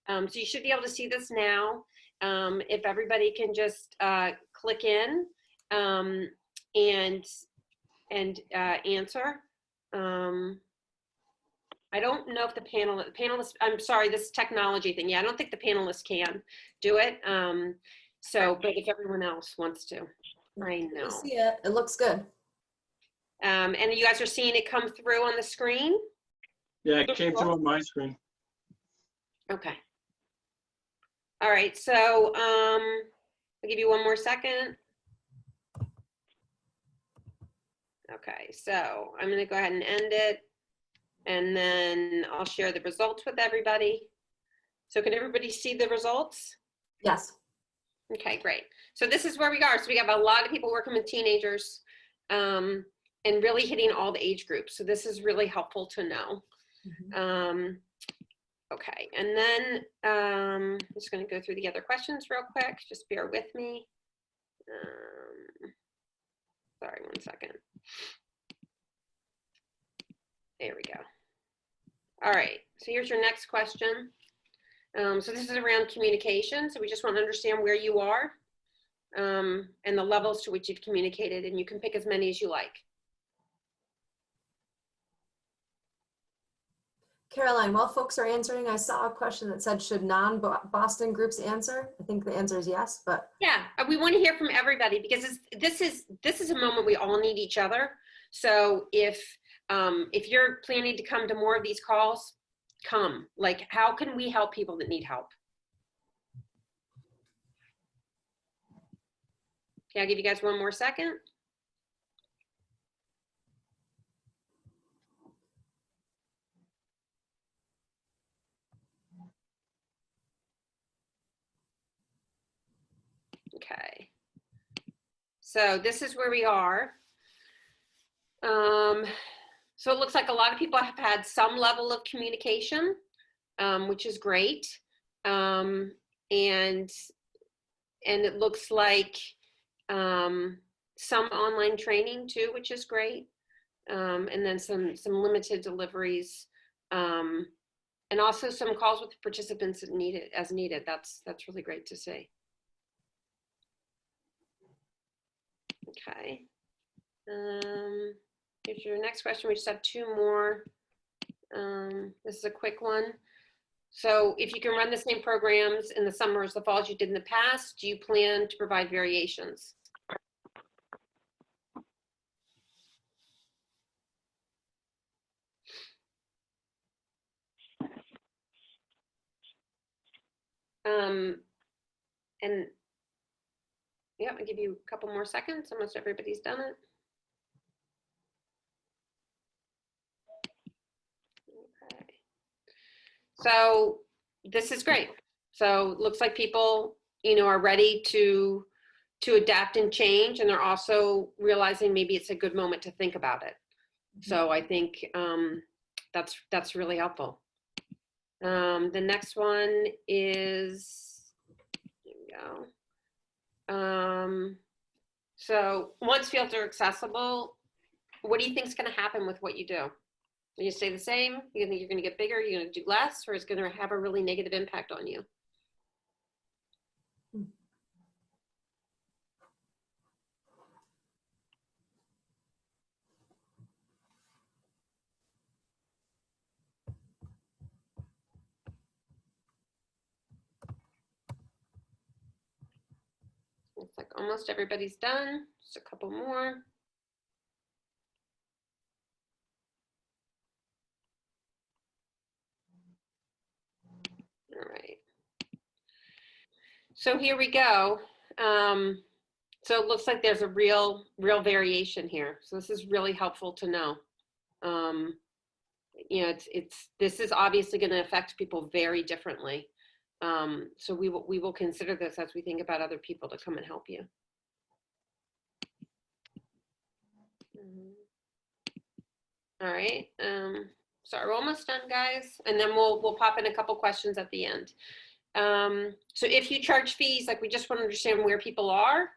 Speaker 1: So you should be able to see this now. If everybody can just click in and answer. I don't know if the panelists, I'm sorry, this technology thing. Yeah, I don't think the panelists can do it. So, but if everyone else wants to, I know.
Speaker 2: I see it. It looks good.
Speaker 1: And you guys are seeing it come through on the screen?
Speaker 3: Yeah, it came through on my screen.
Speaker 1: Okay. All right, so I'll give you one more second. Okay, so I'm gonna go ahead and end it, and then I'll share the results with everybody. So can everybody see the results?
Speaker 2: Yes.
Speaker 1: Okay, great. So this is where we are. So we have a lot of people working with teenagers and really hitting all the age groups. So this is really helpful to know. Okay, and then I'm just going to go through the other questions real quick. Just bear with me. Sorry, one second. There we go. All right, so here's your next question. So this is around communication. So we just want to understand where you are and the levels to which you've communicated, and you can pick as many as you like.
Speaker 2: Caroline, while folks are answering, I saw a question that said, should non-Boston groups answer? I think the answer is yes, but.
Speaker 1: Yeah, we want to hear from everybody because this is a moment we all need each other. So if you're planning to come to more of these calls, come. Like, how can we help people that need help? Okay, I'll give you guys one more second. Okay. So this is where we are. So it looks like a lot of people have had some level of communication, which is great. And it looks like some online training too, which is great. And then some limited deliveries, and also some calls with participants as needed. That's really great to see. Okay. Here's your next question. We just have two more. This is a quick one. So if you can run the same programs in the summer as the fall as you did in the past, do you plan to provide variations? And yeah, I'll give you a couple more seconds. Almost everybody's done it. Okay. So this is great. So it looks like people, are ready to adapt and change, and they're also realizing maybe it's a good moment to think about it. So I think that's really helpful. The next one is, there we go. So once fields are accessible, what do you think is going to happen with what you do? Are you stay the same? You think you're going to get bigger? You're going to do less, or is it going to have a really negative impact on you? Looks like almost everybody's done. Just a couple more. All right. So here we go. So it looks like there's a real variation here. So this is really helpful to know. This is obviously going to affect people very differently. So we will consider this as we think about other people to come and help you. All right. So we're almost done, guys, and then we'll pop in a couple questions at the end. So if you charge fees, like we just want to understand where people are.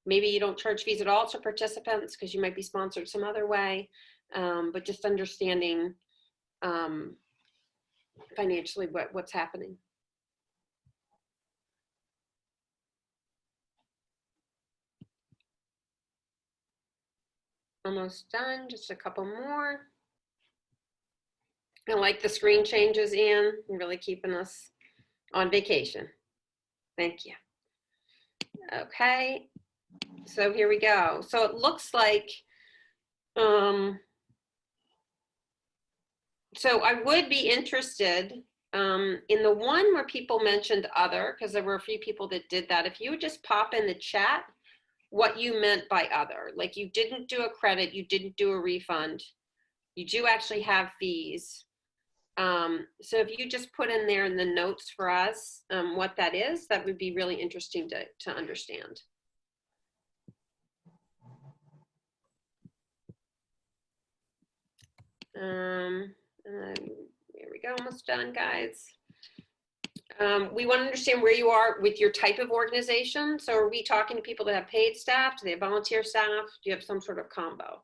Speaker 1: Maybe you don't charge fees at all to participants because you might be sponsored some other way, but just understanding financially what's happening. Almost done, just a couple more. I like the screen changes, Ian. You're really keeping us on vacation. Thank you. Okay, so here we go. So it looks like, so I would be interested in the one where people mentioned other, because there were a few people that did that. If you would just pop in the chat what you meant by other, like you didn't do a credit, you didn't do a refund, you do actually have fees. So if you just put in there in the notes for us what that is, that would be really interesting to understand. And then, here we go, almost done, guys. We want to understand where you are with your type of organization. So are we talking to people that have paid staff? Do they have volunteer staff? Do you have some sort of combo?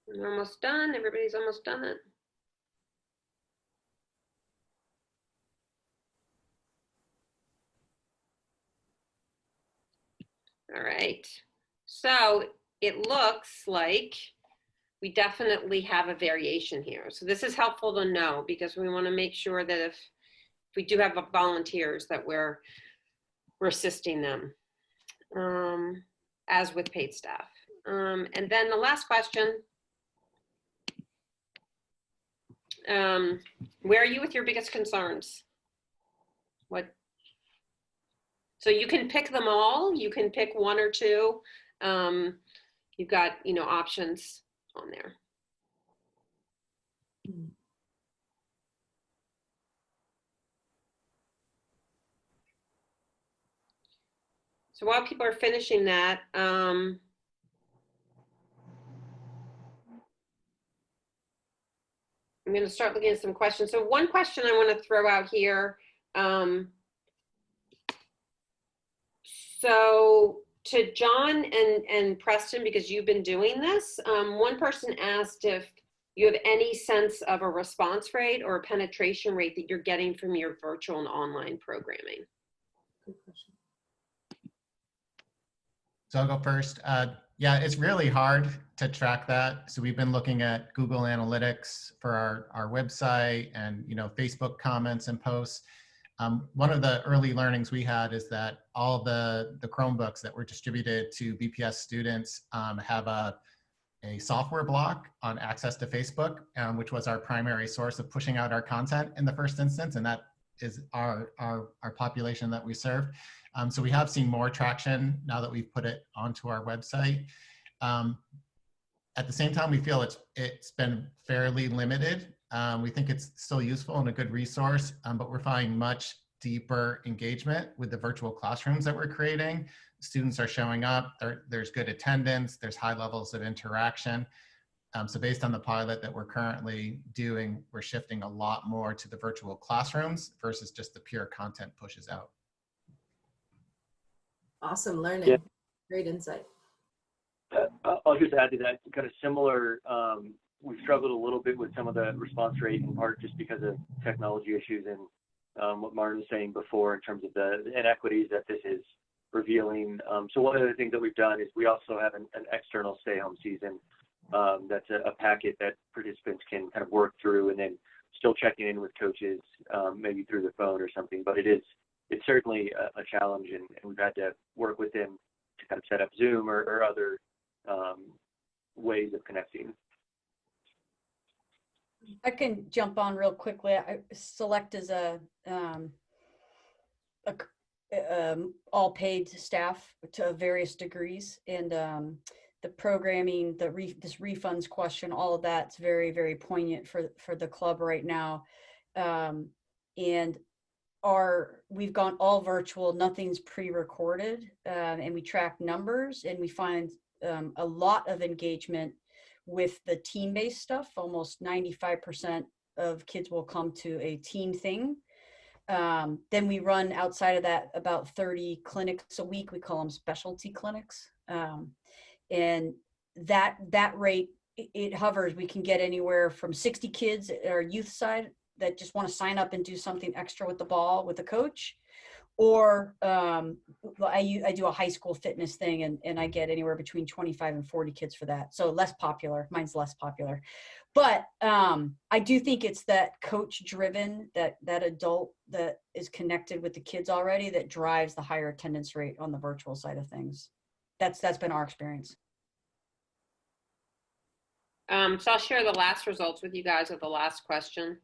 Speaker 1: We're almost done. Everybody's almost done it. All right. So it looks like we definitely have a variation here. So this is helpful to know because we want to make sure that if we do have volunteers that we're assisting them, as with paid staff. And then the last question, where are you with your biggest concerns? What? So you can pick them all. You can pick one or two. You've got, options on there. So while people are finishing that, I'm going to start looking at some questions. So one question I want to throw out here. So to John and Preston, because you've been doing this, one person asked if you have any sense of a response rate or a penetration rate that you're getting from your virtual and online programming.
Speaker 2: Good question.
Speaker 6: So I'll go first. Yeah, it's really hard to track that. So we've been looking at Google Analytics for our website and Facebook comments and posts. One of the early learnings we had is that all the Chromebooks that were distributed to BPS students have a software block on access to Facebook, which was our primary source of pushing out our content in the first instance, and that is our population that we serve. So we have seen more traction now that we've put it onto our website. At the same time, we feel it's been fairly limited. We think it's still useful and a good resource, but we're finding much deeper engagement with the virtual classrooms that we're creating. Students are showing up, there's good attendance, there's high levels of interaction. So based on the pilot that we're currently doing, we're shifting a lot more to the virtual classrooms versus just the pure content pushes out.
Speaker 2: Awesome learning.
Speaker 9: Yeah.
Speaker 2: Great insight.
Speaker 9: I'll just add to that, kind of similar, we've struggled a little bit with some of the response rate, in part just because of technology issues and what Martin was saying before in terms of the inequities that this is revealing. So one of the things that we've done is we also have an external stay-home season. That's a packet that participants can kind of work through and then still checking in with coaches, maybe through the phone or something. But it's certainly a challenge, and we've had to work with them to kind of set up Zoom or other ways of connecting.
Speaker 8: I can jump on real quickly. Select as a all paid staff to various degrees, and the programming, this refunds question, all of that's very, very poignant for the club right now. And we've gone all virtual, nothing's pre-recorded, and we track numbers, and we find a lot of engagement with the team-based stuff. Almost 95% of kids will come to a team thing. Then we run outside of that about 30 clinics a week. We call them specialty clinics. And that rate, it hovers. We can get anywhere from 60 kids at our youth side that just want to sign up and do something extra with the ball with the coach. Or I do a high school fitness thing, and I get anywhere between 25 and 40 kids for that. So less popular. Mine's less popular. But I do think it's that coach driven, that adult that is connected with the kids already, that drives the higher attendance rate on the virtual side of things. That's been our experience.
Speaker 1: So I'll share the last results with you guys of the last question.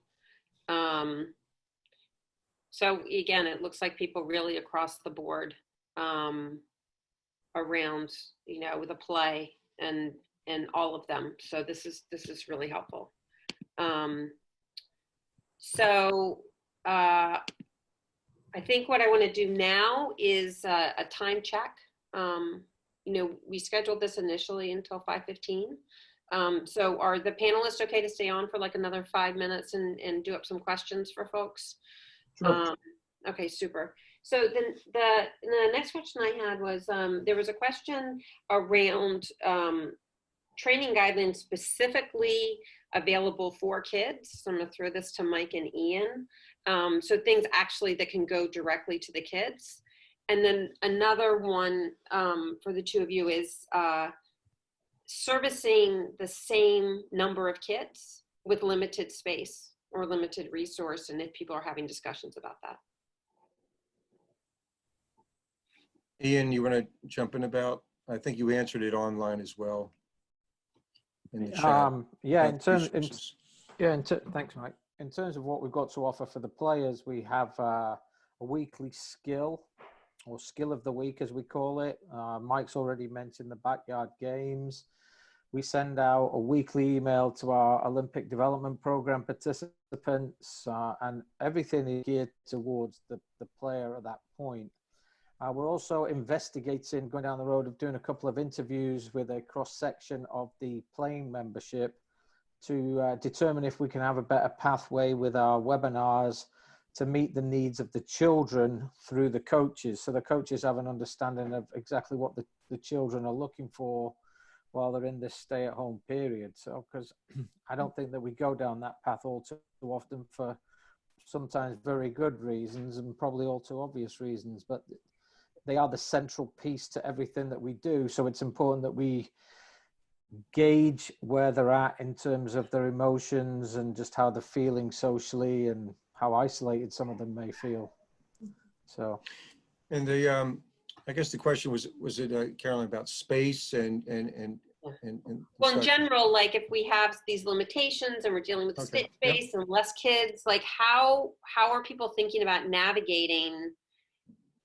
Speaker 1: So again, it looks like people really across the board around, the play and all of them. So this is really helpful. So I think what I want to do now is a time check. We scheduled this initially until 5:15. So are the panelists okay to stay on for like another 5 minutes and do up some questions for folks?
Speaker 3: Sure.
Speaker 1: Okay, super. So then the next question I had was, there was a question around training guidelines specifically available for kids. So I'm gonna throw this to Mike and Ian. So things actually that can go directly to the kids. And then another one for the two of you is servicing the same number of kids with limited space or limited resource, and if people are having discussions about that.
Speaker 4: Ian, you want to jump in about? I think you answered it online as well. In the chat.
Speaker 5: Yeah,
Speaker 4: Resources.
Speaker 5: thanks, Mike. In terms of what we've got to offer for the players, we have a weekly skill, or skill of the week, as we call it. Mike's already mentioned the backyard games. We send out a weekly email to our Olympic Development Program participants, and everything is geared towards the player at that point. We're also investigating, going down the road of doing a couple of interviews with a cross section of the playing membership to determine if we can have a better pathway with our webinars to meet the needs of the children through the coaches. So the coaches have an understanding of exactly what the children are looking for while they're in this stay-at-home period. So, because I don't think that we go down that path all too often for sometimes very good reasons and probably all too obvious reasons, but they are the central piece to everything that we do. So it's important that we gauge where they're at in terms of their emotions and just how they're feeling socially and how isolated some of them may feel. So,
Speaker 4: And the, I guess the question was it, Caroline, about space and
Speaker 1: Well, in
Speaker 4: such?
Speaker 1: general, like if we have these limitations and we're dealing with
Speaker 4: Okay.
Speaker 1: space and less kids, like how are people thinking about navigating,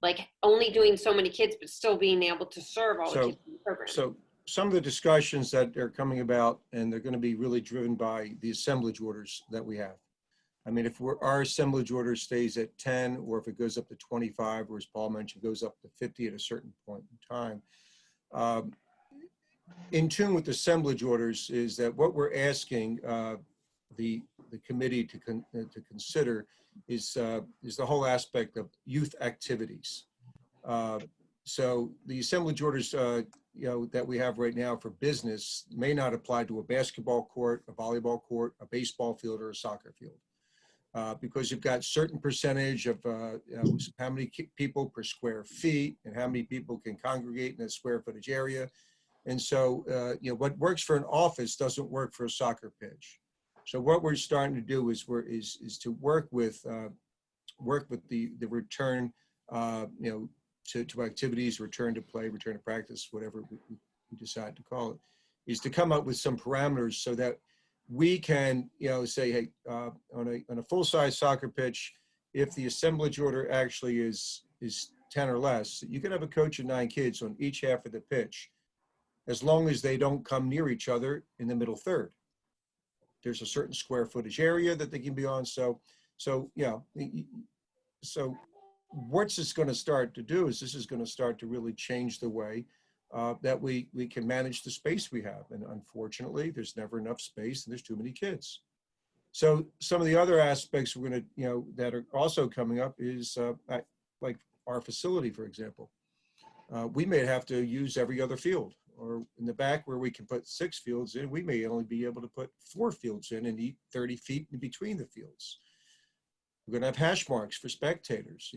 Speaker 1: like only doing so many kids, but still being able to serve all the kids in the program?
Speaker 4: So some of the discussions that are coming about, and they're going to be really driven by the assemblage orders that we have. I mean, if our assemblage order stays at 10, or if it goes up to 25, or as Paul mentioned, goes up to 50 at a certain point in time, in tune with the assemblage orders is that what we're asking the committee to consider is the whole aspect of youth activities. So the assemblage orders, that we have right now for business may not apply to a basketball court, a volleyball court, a baseball field, or a soccer field. Because you've got certain percentage of how many people per square feet and how many people can congregate in a square footage area. And so, what works for an office doesn't work for a soccer pitch. So what we're starting to do is to work with the return, to activities, return to play, return to practice, whatever we decide to call it, is to come up with some parameters so that we can, say, hey, on a full-size soccer pitch, if the assemblage order actually is 10 or less, you can have a coach of 9 kids on each half of the pitch, as long as they don't come near each other in the middle third. There's a certain square footage area that they can be on. So what's this going to start to do is this is going to start to really change the way that we can manage the space we have. And unfortunately, there's never enough space and there's too many kids. So some of the other aspects we're going to, that are also coming up is like our facility, for example. We may have to use every other field, or in the back where we can put 6 fields in, we may only be able to put 4 fields in and eat 30 feet in between the fields. We're going to have hash marks for spectators.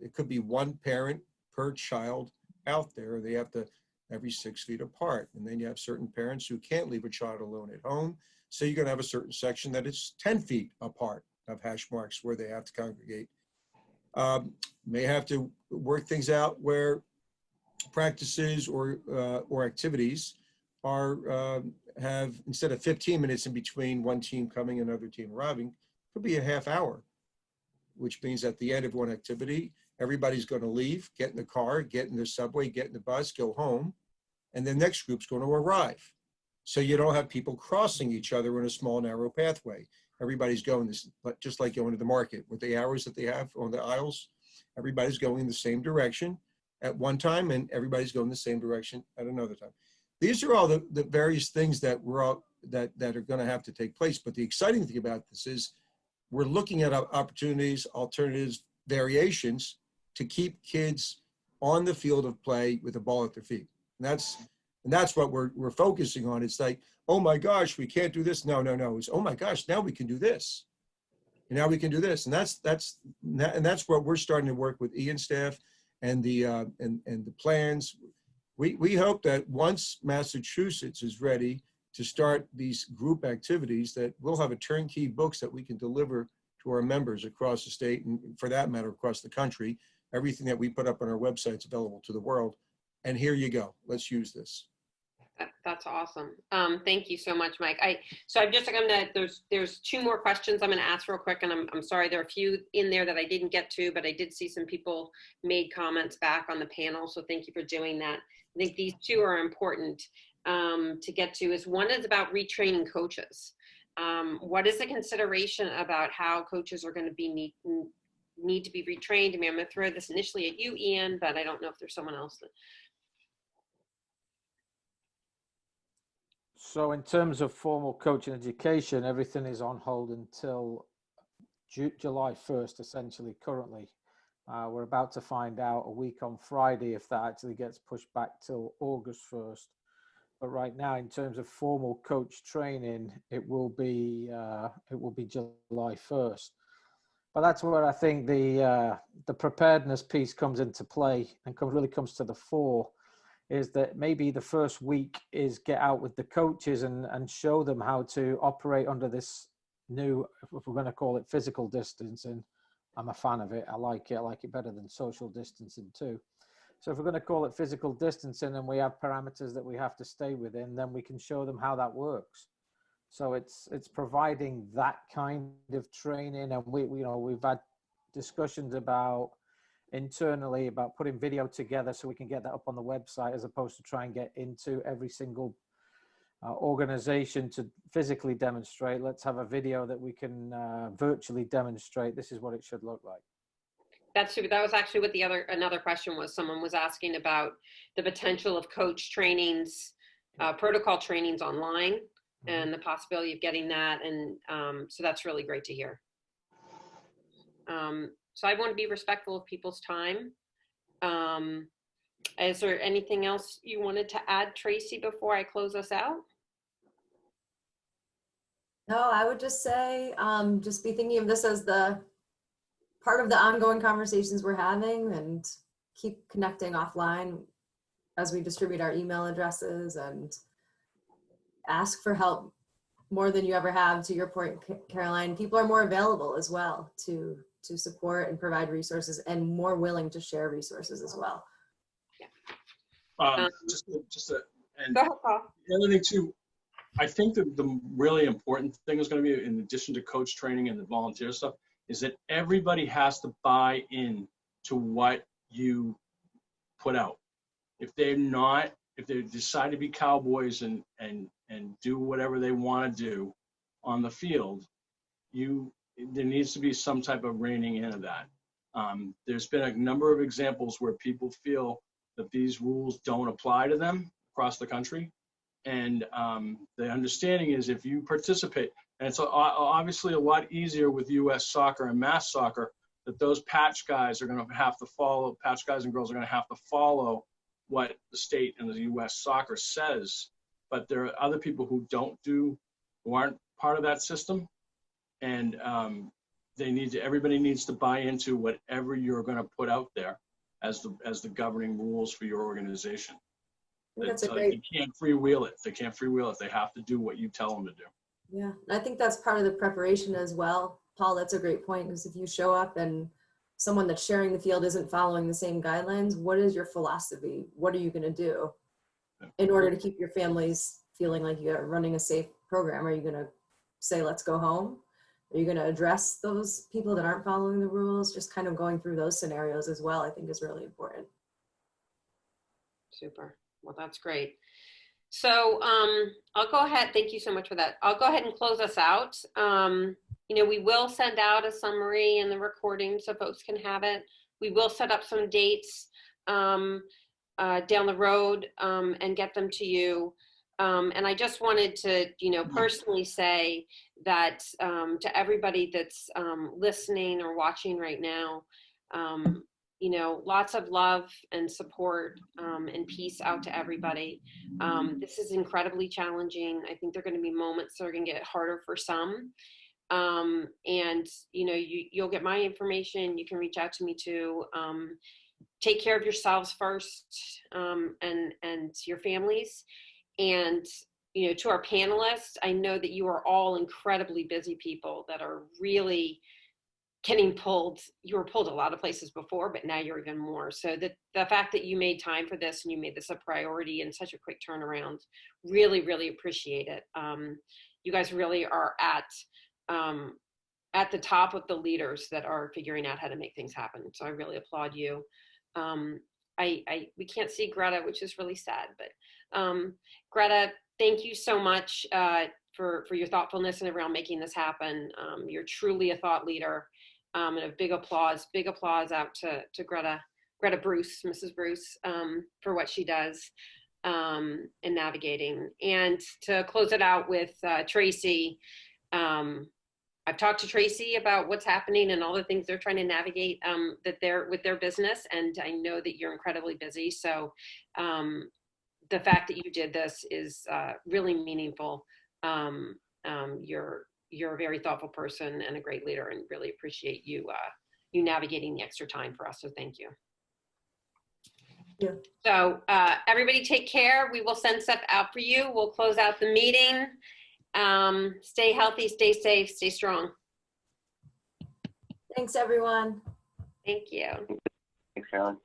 Speaker 4: It could be one parent per child out there. They have to every 6 feet apart. And then you have certain parents who can't leave a child alone at home. So you're going to have a certain section that is 10 feet apart of hash marks where they have to congregate. May have to work things out where practices or activities have, instead of 15 minutes in between one team coming and another team arriving, could be a half hour, which means at the end of one activity, everybody's going to leave, get in the car, get in the subway, get in the bus, go home, and the next group's going to arrive. So you don't have people crossing each other in a small, narrow pathway. Everybody's going this, just like going to the market with the arrows that they have on the aisles. Everybody's going in the same direction at one time, and everybody's going the same direction at another time. These are all the various things that that are going to have to take place. But the exciting thing about this is we're looking at opportunities, alternatives, variations to keep kids on the field of play with a ball at their feet. And that's what we're focusing on. It's like, oh my gosh, we can't do this. No. It's, oh my gosh, now we can do this. And now we can do this. And that's what we're starting to work with Ian's staff and the plans. We hope that once Massachusetts is ready to start these group activities, that we'll have a turnkey books that we can deliver to our members across the state, and for that matter, across the country. Everything that we put up on our website is available to the world. And here you go. Let's use this.
Speaker 1: That's awesome. Thank you so much, Mike. There's 2 more questions I'm going to ask real quick, and I'm sorry, there are a few in there that I didn't get to, but I did see some people made comments back on the panel, so thank you for doing that. I think these 2 are important to get to. One is about retraining coaches. What is the consideration about how coaches are going to be need to be retrained. I mean, I'm going to throw this initially at you, Ian, but I don't know if there's someone else that.
Speaker 5: So in terms of formal coaching education, everything is on hold until July 1st, essentially, currently. We're about to find out a week on Friday if that actually gets pushed back till August 1st. But right now, in terms of formal coach training, it will be July 1st. But that's where I think the preparedness piece comes into play and really comes to the fore, is that maybe the first week is get out with the coaches and show them how to operate under this new, if we're going to call it physical distancing. I'm a fan of it. I like it better than social distancing too. So if we're going to call it physical distancing and we have parameters that we have to stay within, then we can show them how that works. So it's providing that kind of training, and we've had discussions about internally about putting video together so we can get that up on the website, as opposed to try and get into every single organization to physically demonstrate. Let's have a video that we can virtually demonstrate. This is what it should look like.
Speaker 1: That was actually what another question was. Someone was asking about the potential of coach trainings, protocol trainings online, and the possibility of getting that. And so that's really great to hear. So I want to be respectful of people's time. Is there anything else you wanted to add, Tracy, before I close us out?
Speaker 2: No, I would just say, just be thinking of this as the part of the ongoing conversations we're having, and keep connecting offline as we distribute our email addresses, and ask for help more than you ever have. To your point, Caroline, people are more available as well to support and provide resources, and more willing to share resources as well.
Speaker 1: Yeah.
Speaker 3: And
Speaker 1: Go ahead, Paul.
Speaker 3: the other thing too, I think that the really important thing is going to be, in addition to coach training and the volunteer stuff, is that everybody has to buy in to what you put out. If they decide to be cowboys and do whatever they want to do on the field, there needs to be some type of reining in of that. There's been a number of examples where people feel that these rules don't apply to them across the country. And the understanding is, if you participate, and it's obviously a lot easier with U.S. soccer and mass soccer, that those patch guys are going to have to follow, patch guys and girls are going to have to follow what the state and the U.S. soccer says. But there are other people who aren't part of that system. And everybody needs to buy into whatever you're going to put out there as the governing rules for your organization.
Speaker 2: That's
Speaker 3: So they can't freewheel it. They can't freewheel it. They have to do what you tell them to do.
Speaker 2: Yeah, I think that's part of the preparation as well. Paul, that's a great point, because if you show up and someone that's sharing the field isn't following the same guidelines, what is your philosophy? What are you going to do in order to keep your families feeling like you're running a safe program? Are you going to say, let's go home? Are you going to address those people that aren't following the rules? Just kind of going through those scenarios as well, I think is really important.
Speaker 1: Super. Well, that's great. So I'll go ahead. Thank you so much for that. I'll go ahead and close us out. We will send out a summary and the recording so folks can have it. We will set up some dates down the road and get them to you. And I just wanted to, personally say that to everybody that's listening or watching right now, lots of love and support and peace out to everybody. This is incredibly challenging. I think there are going to be moments that are going to get harder for some. And you'll get my information. You can reach out to me too. Take care of yourselves first and your families. And to our panelists, I know that you are all incredibly busy people that are really getting pulled. You were pulled a lot of places before, but now you're even more. So the fact that you made time for this and you made this a priority in such a quick turnaround, really, really appreciate it. You guys really are at the top of the leaders that are figuring out how to make things happen. So I really applaud you. We can't see Greta, which is really sad, but Greta, thank you so much for your thoughtfulness and around making this happen. You're truly a thought leader. And a big applause out to Greta Bruce, Mrs. Bruce, for what she does in navigating. And to close it out with Tracy, I've talked to Tracy about what's happening and all the things they're trying to navigate that they're with their business. And I know that you're incredibly busy. So the fact that you did this is really meaningful. You're a very thoughtful person and a great leader, and really appreciate you navigating the extra time for us. So thank you.
Speaker 2: Yeah.
Speaker 1: So everybody take care. We will send stuff out for you. We'll close out the meeting. Stay healthy, stay safe, stay strong.
Speaker 2: Thanks, everyone.
Speaker 1: Thank you.
Speaker 9: Thanks, Carolyn.